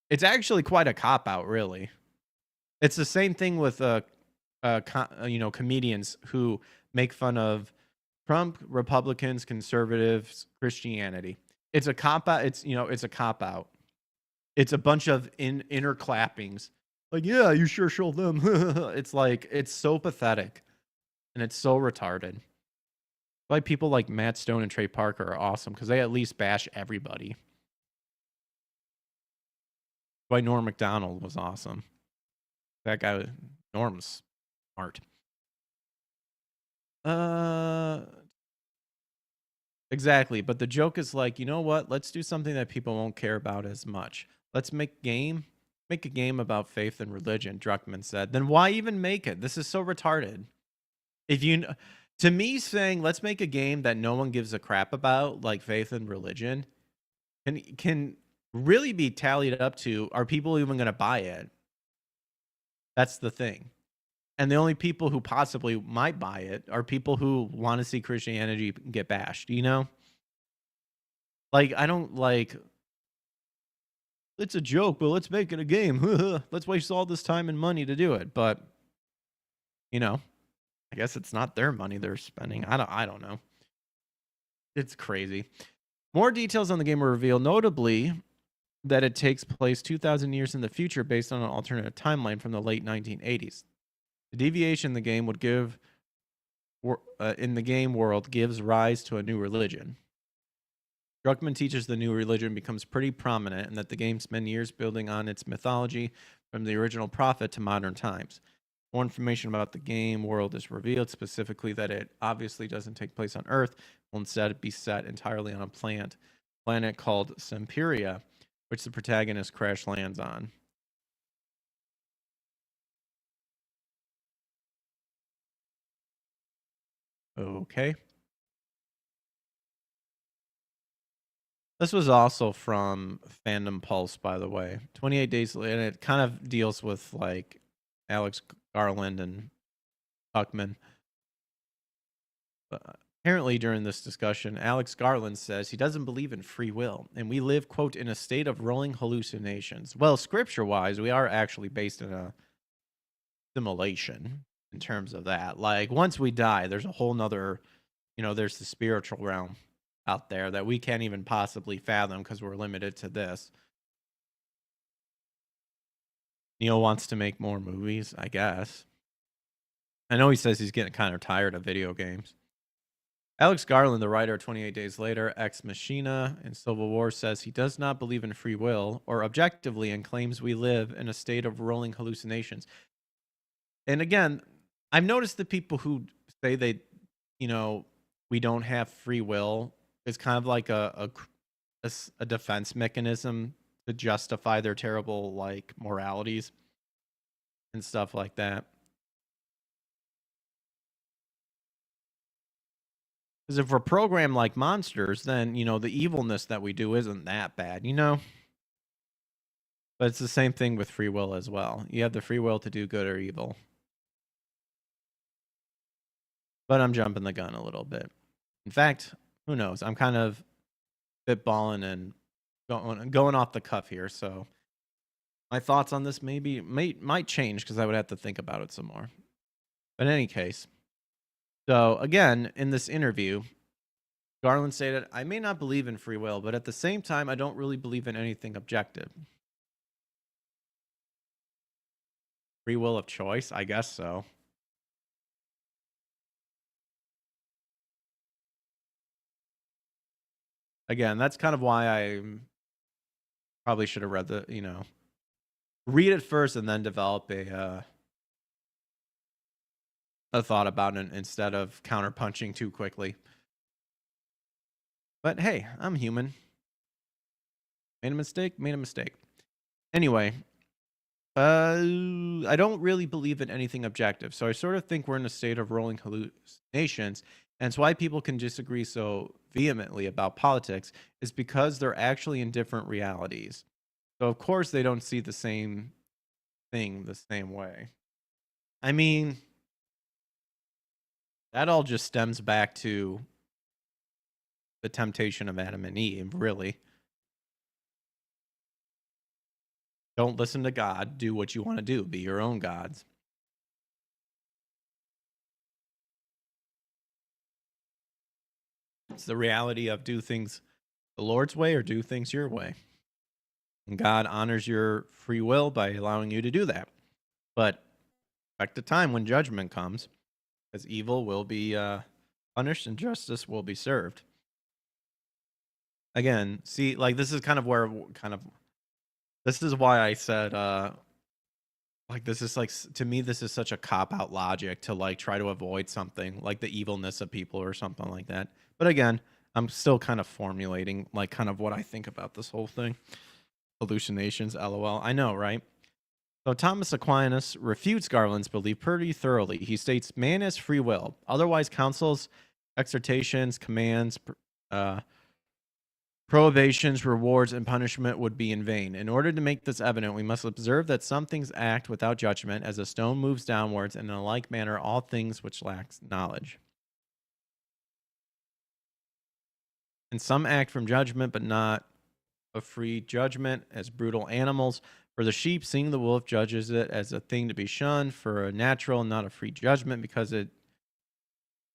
It's actually quite a cop out, really. It's the same thing with comedians who make fun of Trump, Republicans, conservatives, Christianity. It's a cop out. It's a cop out. It's a bunch of inner clappings. Like, yeah, you sure show them. It's like, it's so pathetic and it's so retarded. Why people like Matt Stone and Trey Parker are awesome because they at least bash everybody. Why Norm Macdonald was awesome. That guy, Norm's smart. Exactly. But the joke is like, you know what? Let's do something that people won't care about as much. Let's make a game about faith and religion, Druckmann said. Then why even make it? This is so retarded. If you To me, saying let's make a game that no one gives a crap about, like faith and religion, can really be tallied up to, are people even going to buy it? That's the thing. And the only people who possibly might buy it are people who want to see Christianity get bashed, you know? Like, I don't like, it's a joke, but let's make it a game. Let's waste all this time and money to do it. But, you know, I guess it's not their money they're spending. I don't know. It's crazy. More details on the game were revealed, notably that it takes place 2,000 years in the future based on an alternative timeline from the late 1980s. The deviation in the game would give in the game world gives rise to a new religion. Druckmann teaches the new religion becomes pretty prominent and that the game spend years building on its mythology from the original prophet to modern times. More information about the game world is revealed, specifically that it obviously doesn't take place on Earth, will instead be set entirely on a planet called Semperia, which the protagonist crash lands on. Okay. This was also from Fandom Pulse, by the way. 28 days later, and it kind of deals with like Alex Garland and Huckman. Apparently, during this discussion, Alex Garland says he doesn't believe in free will, and we live, quote, in a state of rolling hallucinations. Well, scripture-wise, we are actually based in a simulation in terms of that. Like, once we die, there's a whole nother, there's the spiritual realm out there that we can't even possibly fathom because we're limited to this. Neil wants to make more movies, I guess. I know he says he's getting kind of tired of video games. Alex Garland, the writer of 28 Days Later, Ex Machina, and Civil War, says he does not believe in free will or objectively and claims we live in a state of rolling hallucinations. And again, I've noticed the people who say we don't have free will is kind of like a defense mechanism to justify their terrible like moralities and stuff like that. Because if we're programmed like monsters, then, the evilness that we do isn't that bad, But it's the same thing with free will as well. You have the free will to do good or evil. But I'm jumping the gun a little bit. In fact, who knows? I'm kind of spitballing and going off the cuff here, so my thoughts on this might change because I would have to think about it some more. But in any case, so again, in this interview, Garland stated, I may not believe in free will, but at the same time, I don't really believe in anything objective. Free will of choice? I guess so. Again, that's kind of why I probably should have read read it first and then develop a thought about it instead of counterpunching too quickly. But hey, I'm human. Made a mistake. Anyway, I don't really believe in anything objective, so I sort of think we're in a state of rolling hallucinations, and it's why people can disagree so vehemently about politics is because they're actually in different realities. So of course they don't see the same thing the same way. I mean, that all just stems back to the temptation of Adam and Eve, really. Don't listen to God. Do what you want to do. Be your own gods. It's the reality of do things the Lord's way or do things your way. And God honors your free will by allowing you to do that. But expect a time when judgment comes, because evil will be punished and justice will be served. Again, see, like this is kind of where this is why I said like this is like to me this is such a cop out logic to like try to avoid something like the evilness of people or something like that. But again, I'm still kind of formulating like kind of what I think about this whole thing. Hallucinations, lol. I know, right? So Thomas Aquinas refutes Garland's belief pretty thoroughly. He states man has free will. Otherwise, counsels, exhortations, commands, uh, prohibitions, rewards, and punishment would be in vain. In order to make this evident, we must observe that some things act without judgment, as a stone moves downwards, and in a like manner, all things which lack knowledge. And some act from judgment, but not a free judgment, as brutal animals. For the sheep, seeing the wolf, judges it as a thing to be shunned, for a natural, not a free judgment, because it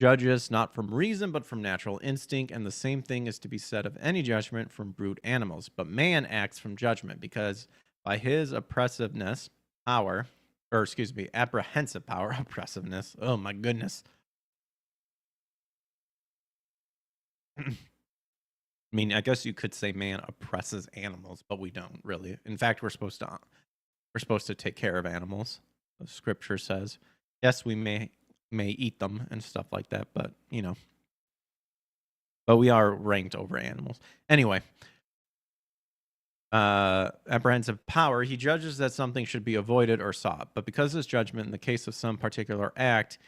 judges not from reason, but from natural instinct. And the same thing is to be said of any judgment from brute animals. But man acts from judgment, because by his oppressiveness, power, or excuse me, apprehensive power, oppressiveness. Oh my goodness. I mean, I guess you could say man oppresses animals, but we don't really. In fact, we're supposed to take care of animals. The scripture says, yes, we may eat them and stuff like that, but but we are ranked over animals. Anyway, apprehensive power, he judges that something should be avoided or sought, but because his judgment in the case of some particular act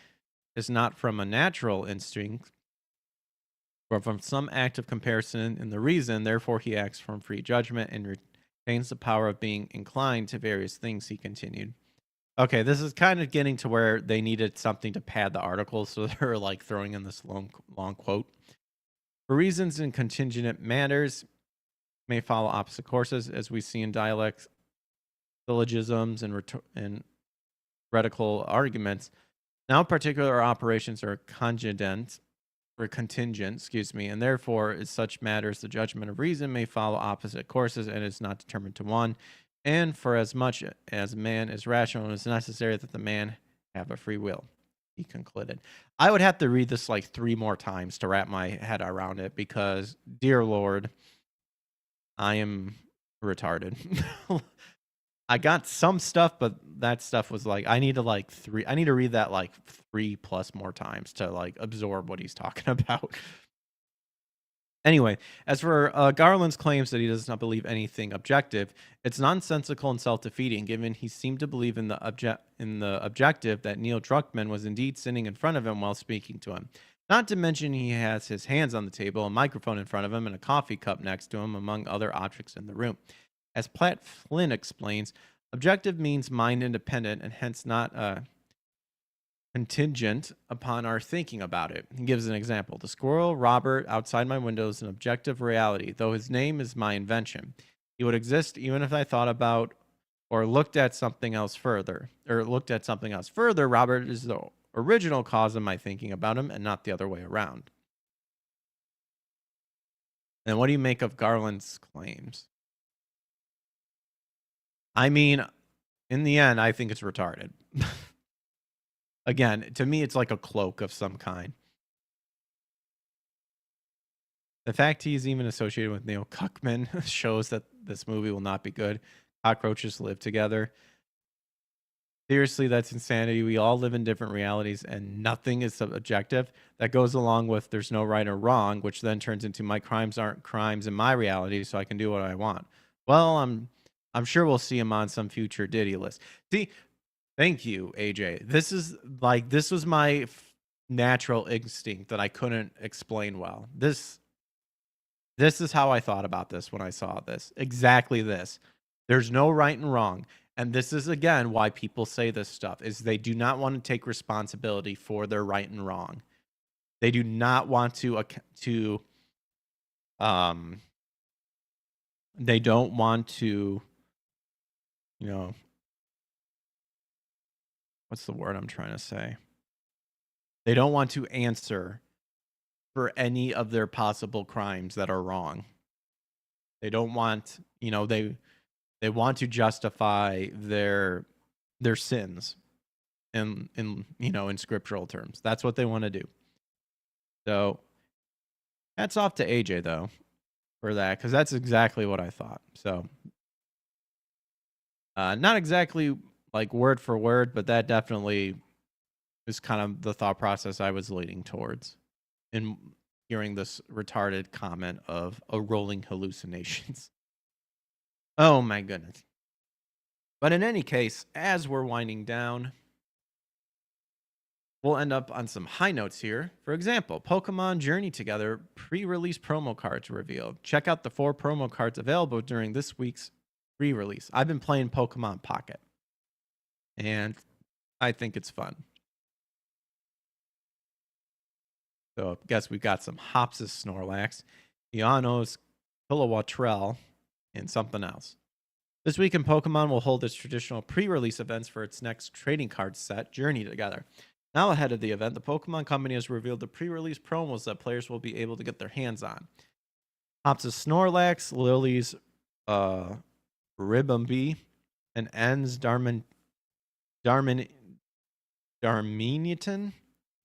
is not from a natural instinct, or from some act of comparison in the reason, therefore he acts from free judgment and retains the power of being inclined to various things, he continued. Okay, this is kind of getting to where they needed something to pad the article, so they're like throwing in this long quote. For reasons in contingent matters may follow opposite courses, as we see in dialects, syllogisms, and rhetorical arguments. Now particular operations are contingent, and therefore, in such matters, the judgment of reason may follow opposite courses and is not determined to one. And for as much as man is rational, it is necessary that the man have a free will, he concluded. I would have to read this like 3 more times to wrap my head around it because, dear Lord, I am retarded. I got some stuff, but that stuff was like I need to read that like 3+ more times to like absorb what he's talking about. Anyway, as for Garland's claims that he does not believe anything objective, it's nonsensical and self-defeating, given he seemed to believe in the objective that Neil Druckmann was indeed sitting in front of him while speaking to him. Not to mention he has his hands on the table, a microphone in front of him, and a coffee cup next to him, among other objects in the room. As Platt Flynn explains, objective means mind independent and hence not contingent upon our thinking about it. He gives an example. The squirrel Robert outside my window is an objective reality, though his name is my invention. He would exist even if I thought about or looked at something else further. Robert is the original cause of my thinking about him and not the other way around. And what do you make of Garland's claims? I mean, in the end, I think it's retarded. Again, to me, it's like a cloak of some kind. The fact he's even associated with Neil Cuckman shows that this movie will not be good. Cockroaches live together. Seriously, that's insanity. We all live in different realities and nothing is subjective. That goes along with there's no right or wrong, which then turns into my crimes aren't crimes in my reality, so I can do what I want. Well, I'm sure we'll see him on some future Diddy list. See, thank you, AJ. This was my natural instinct that I couldn't explain well. This is how I thought about this when I saw this. Exactly this. There's no right and wrong. And this is, again, why people say this stuff, is they do not want to take responsibility for their right and wrong. They do not want to they don't want to, what's the word I'm trying to say? They don't want to answer for any of their possible crimes that are wrong. They don't want, they want to justify their sins in scriptural terms. That's what they want to do. So hats off to AJ though for that, because that's exactly what I thought. So not exactly like word for word, but that definitely is kind of the thought process I was leading towards. And hearing this retarded comment of a rolling hallucinations. Oh my goodness. But in any case, as we're winding down, we'll end up on some high notes here. For example, Pokemon Journey Together pre-release promo cards revealed. Check out the 4 promo cards available during this week's pre-release. I've been playing Pokemon Pocket, and I think it's fun. So I guess we've got some Hopsis Snorlax, Eonos, Kilowattrel, and something else. This week in Pokemon will hold its traditional pre-release events for its next trading card set, Journey Together. Now ahead of the event, the Pokemon Company has revealed the pre-release promos that players will be able to get their hands on. Hopsis Snorlax, Lily's Ribombee, and N's Darmanitan,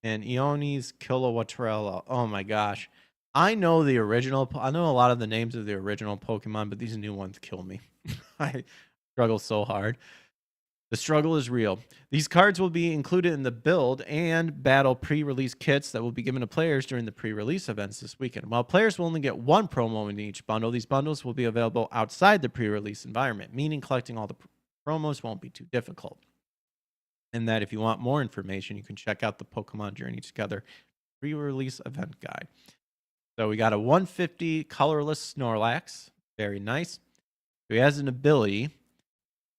and Eoni's Kilowattrel. Oh my gosh. I know the original. I know a lot of the names of the original Pokemon, but these new ones kill me. I struggle so hard. The struggle is real. These cards will be included in the build and battle pre-release kits that will be given to players during the pre-release events this weekend. While players will only get 1 promo in each bundle, these bundles will be available outside the pre-release environment, meaning collecting all the promos won't be too difficult. And that if you want more information, you can check out the Pokemon Journey Together pre-release event guide. So we got a 150 colorless Snorlax. Very nice. He has an ability.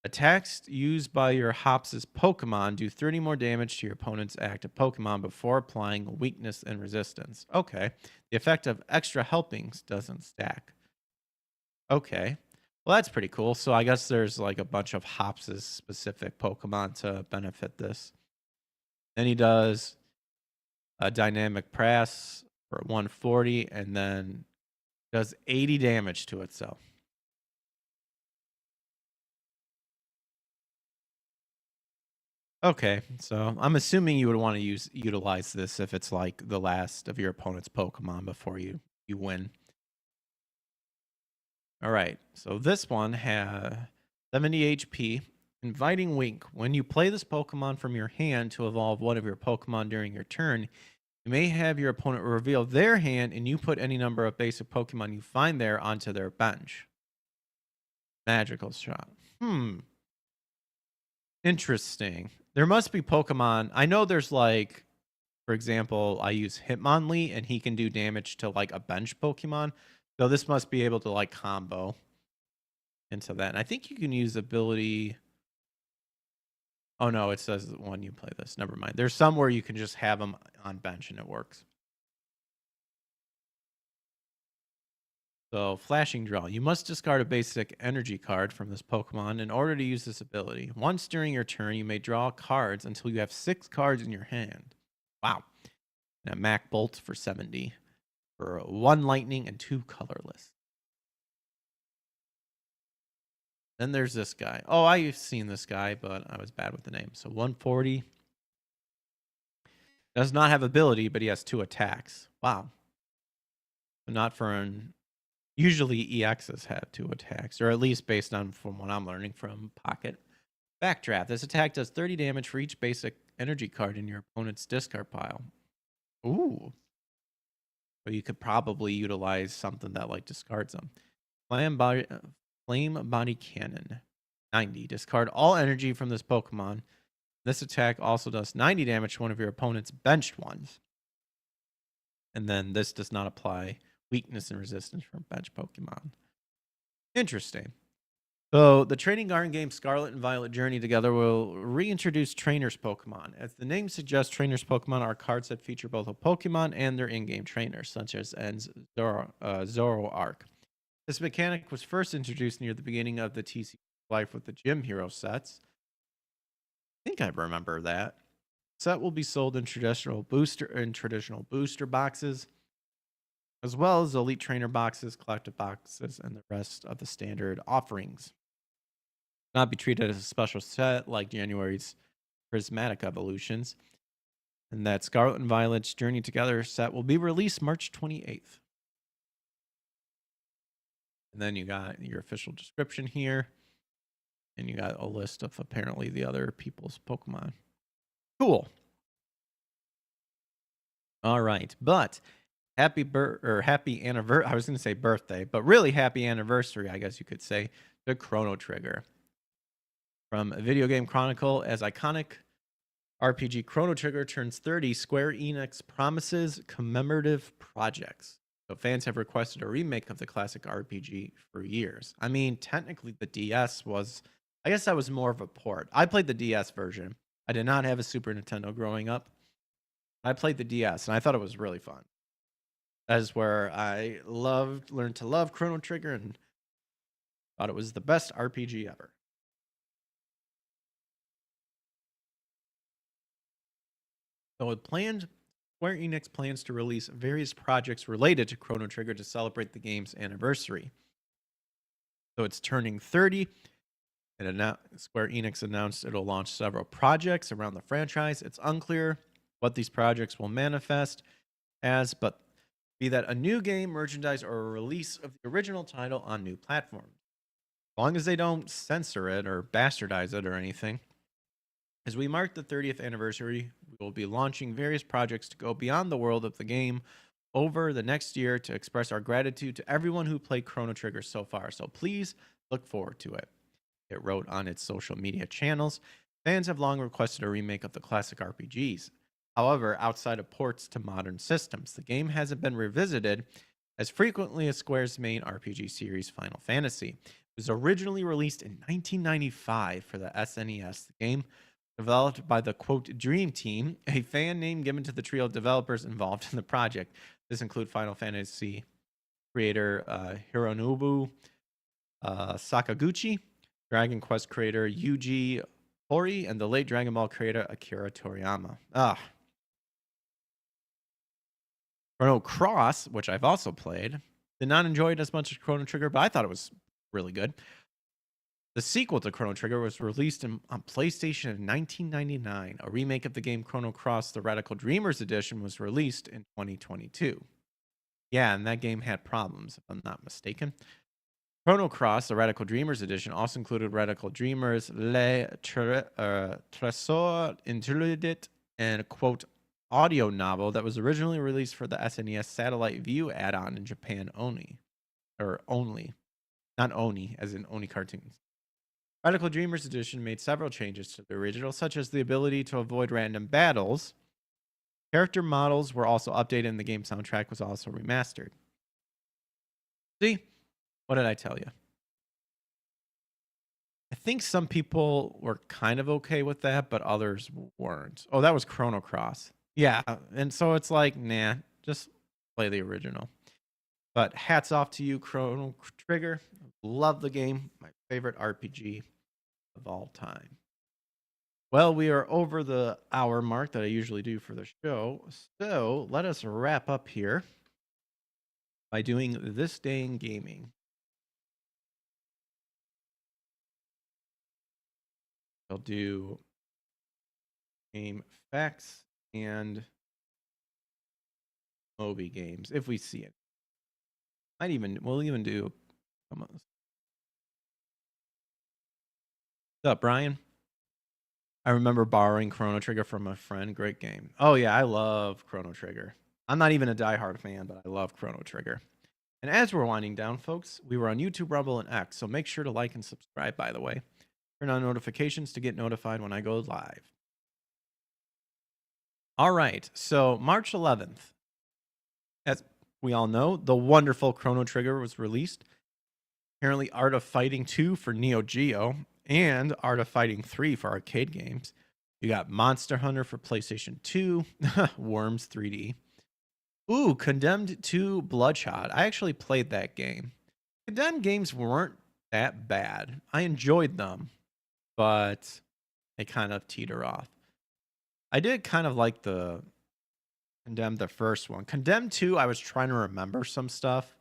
Attacks used by your Hopsis Pokemon do 30 more damage to your opponent's active Pokemon before applying weakness and resistance. Okay. The effect of extra helpings doesn't stack. Okay. Well, that's pretty cool. So I guess there's like a bunch of Hopsis specific Pokemon to benefit this. Then he does a dynamic press for 140 and then does 80 damage to itself. Okay, so I'm assuming you would want to utilize this if it's like the last of your opponent's Pokemon before you win. All right, so this one has 70 HP. Inviting Wink. When you play this Pokemon from your hand to evolve one of your Pokemon during your turn, you may have your opponent reveal their hand and you put any number of basic Pokemon you find there onto their bench. Magical Shot. Interesting. There must be Pokemon. I know there's like, for example, I use Hitmonlee and he can do damage to like a bench Pokemon. So this must be able to like combo into that. And I think you can use ability. Oh no, it says when you play this. Never mind. There's some where you can just have them on bench and it works. So, Flashing Draw. You must discard a basic energy card from this Pokemon in order to use this ability. Once during your turn, you may draw cards until you have 6 cards in your hand. Wow. And a Mac Bolt for 70. For 1 lightning and 2 colorless. Then there's this guy. Oh, I've seen this guy, but I was bad with the name. So 140. Does not have ability, but he has 2 attacks. Wow. But not for an... Usually EXs have 2 attacks, or at least based on from what I'm learning from Pocket. Backdraft. This attack does 30 damage for each basic energy card in your opponent's discard pile. Ooh. So you could probably utilize something that like discards them. Flame Body Cannon. 90. Discard all energy from this Pokemon. This attack also does 90 damage to one of your opponent's benched ones. And then this does not apply weakness and resistance from bench Pokemon. Interesting. So the trading card game Scarlet and Violet Journey Together will reintroduce Trainers Pokemon. As the name suggests, Trainers Pokemon are cards that feature both a Pokemon and their in-game trainers, such as N's Zoroark. This mechanic was first introduced near the beginning of the TCG life with the Gym Hero sets. I think I remember that. Set will be sold in traditional booster boxes, as well as Elite Trainer boxes, collective boxes, and the rest of the standard offerings. Not be treated as a special set like January's Prismatic Evolutions. And that Scarlet and Violet's Journey Together set will be released March 28th. And then you got your official description here. And you got a list of apparently the other people's Pokemon. Cool. All right. But happy anniversary. I was going to say birthday, but really happy anniversary, I guess you could say, to Chrono Trigger. From Video Game Chronicle, as iconic RPG Chrono Trigger turns 30, Square Enix promises commemorative projects. So fans have requested a remake of the classic RPG for years. I mean, technically the DS was, I guess that was more of a port. I played the DS version. I did not have a Super Nintendo growing up. I played the DS and I thought it was really fun. That is where I learned to love Chrono Trigger and thought it was the best RPG ever. So Square Enix plans to release various projects related to Chrono Trigger to celebrate the game's anniversary. So it's turning 30. And Square Enix announced it'll launch several projects around the franchise. It's unclear what these projects will manifest as, but be that a new game, merchandise, or a release of the original title on new platforms. As long as they don't censor it or bastardize it or anything. As we mark the 30th anniversary, we will be launching various projects to go beyond the world of the game over the next year to express our gratitude to everyone who played Chrono Trigger so far. So please look forward to it. It wrote on its social media channels. Fans have long requested a remake of the classic RPGs. However, outside of ports to modern systems, the game hasn't been revisited as frequently as Square's main RPG series, Final Fantasy. It was originally released in 1995 for the SNES. The game, developed by the, quote, Dream Team, a fan name given to the trio of developers involved in the project. This includes Final Fantasy creator Hironobu Sakaguchi, Dragon Quest creator Yuji Horii, and the late Dragon Ball creator Akira Toriyama. Chrono Cross, which I've also played, did not enjoy it as much as Chrono Trigger, but I thought it was really good. The sequel to Chrono Trigger was released on PlayStation in 1999. A remake of the game Chrono Cross, the Radical Dreamers Edition, was released in 2022. Yeah, and that game had problems, if I'm not mistaken. Chrono Cross, the Radical Dreamers Edition, also included Radical Dreamers, Le Trésor Interdit, and a, quote, audio novel that was originally released for the SNES Satellite View add-on in Japan only. Or only. Not Oni, as in Oni cartoons. Radical Dreamers Edition made several changes to the original, such as the ability to avoid random battles. Character models were also updated, and the game soundtrack was also remastered. See? What did I tell you? I think some people were kind of okay with that, but others weren't. Oh, that was Chrono Cross. Yeah, and so it's like, nah, just play the original. But hats off to you, Chrono Trigger. Love the game. My favorite RPG of all time. Well, we are over the hour mark that I usually do for the show. So let us wrap up here by doing This Day in Gaming. I'll do game facts and Moby games if we see it. We'll even do. Come on. What's up, Brian? I remember borrowing Chrono Trigger from a friend. Great game. Oh yeah, I love Chrono Trigger. I'm not even a diehard fan, but I love Chrono Trigger. And as we're winding down, folks, we were on YouTube, Rumble, and X, so make sure to like and subscribe, by the way. Turn on notifications to get notified when I go live. All right, so March 11th, as we all know, the wonderful Chrono Trigger was released. Apparently, Art of Fighting 2 for Neo Geo and Art of Fighting 3 for arcade games. You got Monster Hunter for PlayStation 2, Worms 3D. Ooh, Condemned 2 Bloodshot. I actually played that game. Condemned games weren't that bad. I enjoyed them, but they kind of teeter off. I did kind of like the Condemned, the first one. Condemned 2, I was trying to remember some stuff.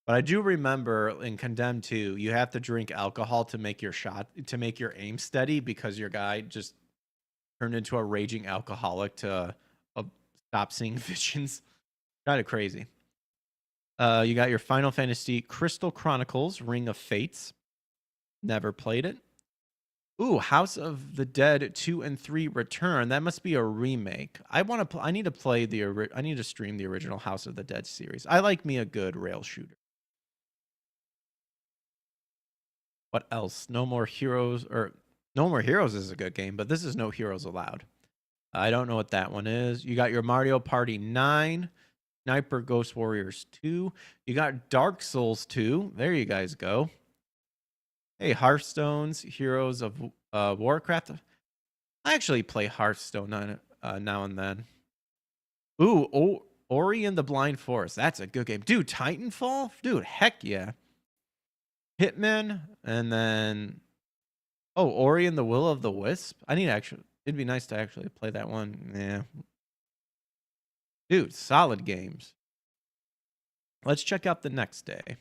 But I do remember in Condemned 2, you have to drink alcohol to make your aim steady because your guy just turned into a raging alcoholic to stop seeing visions. Kind of crazy. You got your Final Fantasy Crystal Chronicles Ring of Fates. Never played it. Ooh, House of the Dead 2 and 3 Return. That must be a remake. I want to I need to play I need to stream the original House of the Dead series. I like me a good rail shooter. What else? No More Heroes or No More Heroes is a good game, but this is No Heroes Allowed. I don't know what that one is. You got your Mario Party 9, Sniper Ghost Warriors 2. You got Dark Souls 2. There you guys go. Hey, Hearthstone's Heroes of Warcraft. I actually play Hearthstone now and then. Ooh, Ori and the Blind Forest. That's a good game. Dude, Titanfall? Dude, heck yeah. Hitman, and then Ori and the Will of the Wisp. It'd be nice to actually play that one. Yeah. Dude, solid games. Let's check out the next day.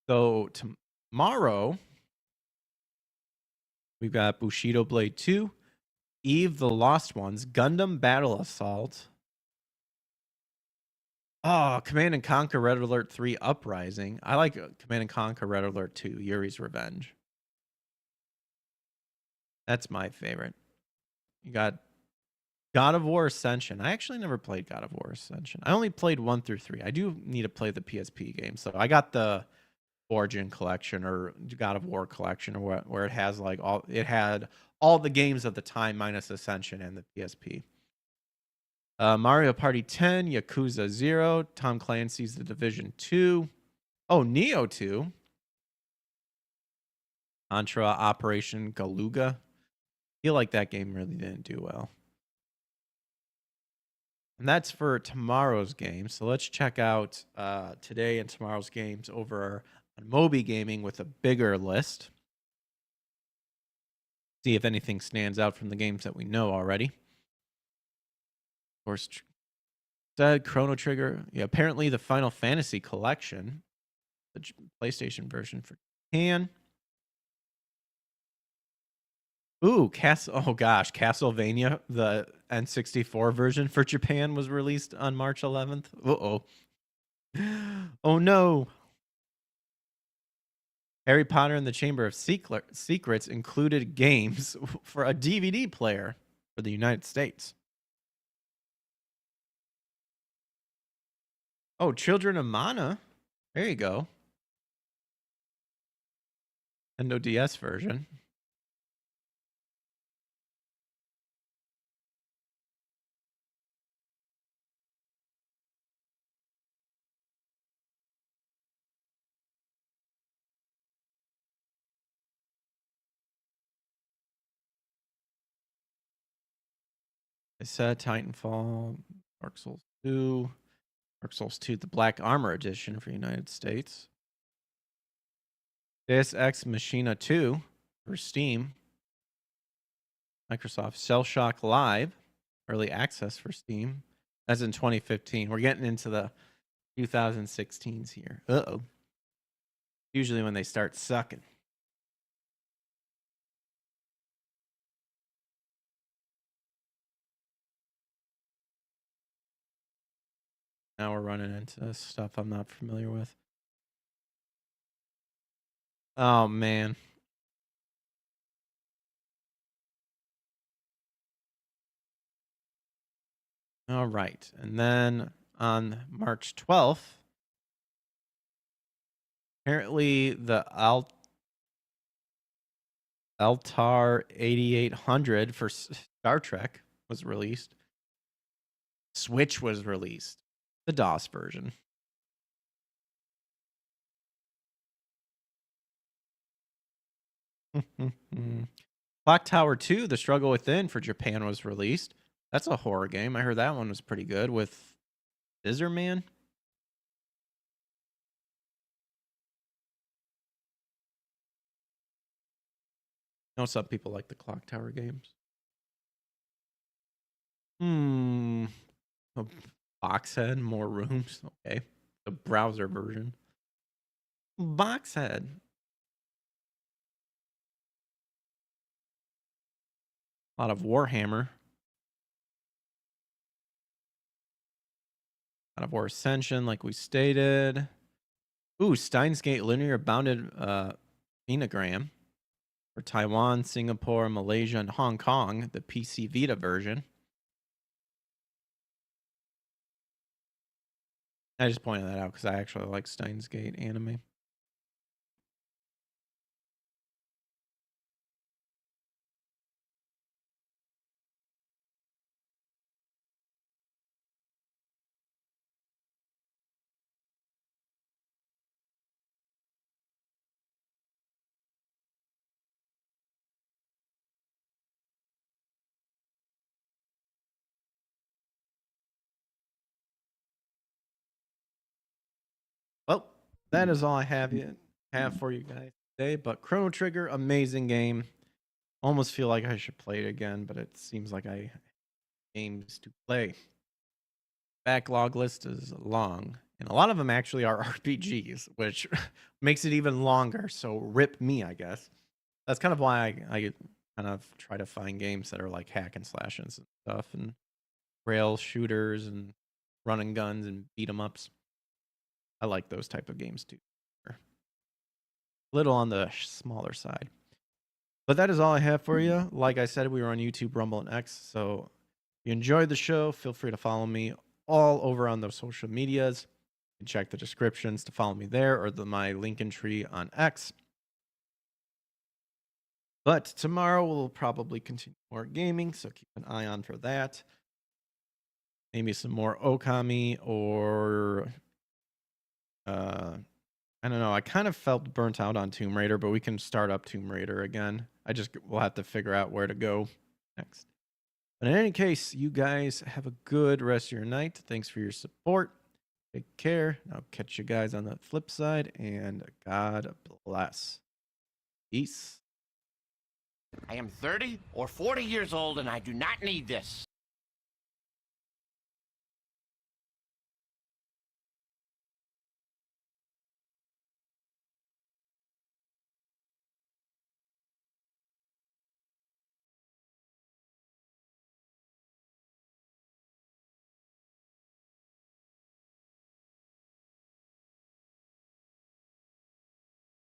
So tomorrow we've got Bushido Blade 2, Eve the Lost Ones, Gundam Battle Assault. Oh, Command and Conquer Red Alert 3 Uprising. I like Command and Conquer Red Alert 2, Yuri's Revenge. That's my favorite. You got God of War Ascension. I actually never played God of War Ascension. I only played 1 through 3. I do need to play the PSP game. So I got the Origin collection or God of War collection, or where it has like had all the games of the time minus Ascension and the PSP. Mario Party 10, Yakuza 0, Tom Clancy's The Division 2. Oh, Neo 2. Contra Operation Galuga. I feel like that game really didn't do well. And that's for tomorrow's game. So let's check out today and tomorrow's games over on Moby Gaming with a bigger list. See if anything stands out from the games that we know already. Of course, Chrono Trigger. Yeah, apparently the Final Fantasy collection, the PlayStation version for Japan. Ooh, oh gosh, Castlevania, the N64 version for Japan was released on March 11th. Uh-oh. Oh no. Harry Potter and the Chamber of Secrets included games for a DVD player for the United States. Oh, Children of Mana. There you go. Nintendo DS version. I said Titanfall, Dark Souls 2, Dark Souls 2, the Black Armor Edition for United States. Deus Ex Machina 2 for Steam. Microsoft Cell Shock Live, early access for Steam. That's in 2015. We're getting into the 2016s here. Uh-oh. Usually when they start sucking. Now we're running into stuff I'm not familiar with. Oh, man. All right. And then on March 12th, apparently the Altar 8800 for Star Trek was released. Switch was released. The DOS version. Clock Tower 2, The Struggle Within for Japan was released. That's a horror game. I heard that one was pretty good with Scissor Man. I know some people like the Clock Tower games. A Boxhead, more rooms. Okay. The browser version. Boxhead. A lot of Warhammer. God of War Ascension, like we stated. Ooh, Steins Gate linear bounded phenogram. for Taiwan, Singapore, Malaysia, and Hong Kong, the PC Vita version. I just pointed that out because I actually like Steins Gate anime. Well, that is all I have for you guys today. But Chrono Trigger, amazing game. Almost feel like I should play it again, but it seems like I have games to play. Backlog list is long, and a lot of them actually are RPGs, which makes it even longer. So rip me, I guess. That's kind of why I kind of try to find games that are like hack and slashes and stuff, and rail shooters and running guns and beat 'em ups. I like those type of games too. Little on the smaller side. But that is all I have for you. Like I said, we were on YouTube, Rumble, and X. So if you enjoyed the show, feel free to follow me all over on those social medias. You can check the descriptions to follow me there or my Lincoln tree on X. But tomorrow we'll probably continue more gaming, so keep an eye on for that. Maybe some more Okami or I don't know. I kind of felt burnt out on Tomb Raider, but we can start up Tomb Raider again. We'll have to figure out where to go next. But in any case, you guys have a good rest of your night. Thanks for your support. Take care. I'll catch you guys on the flip side, and God bless. Peace. I am 30 or 40 years old, and I do not need this.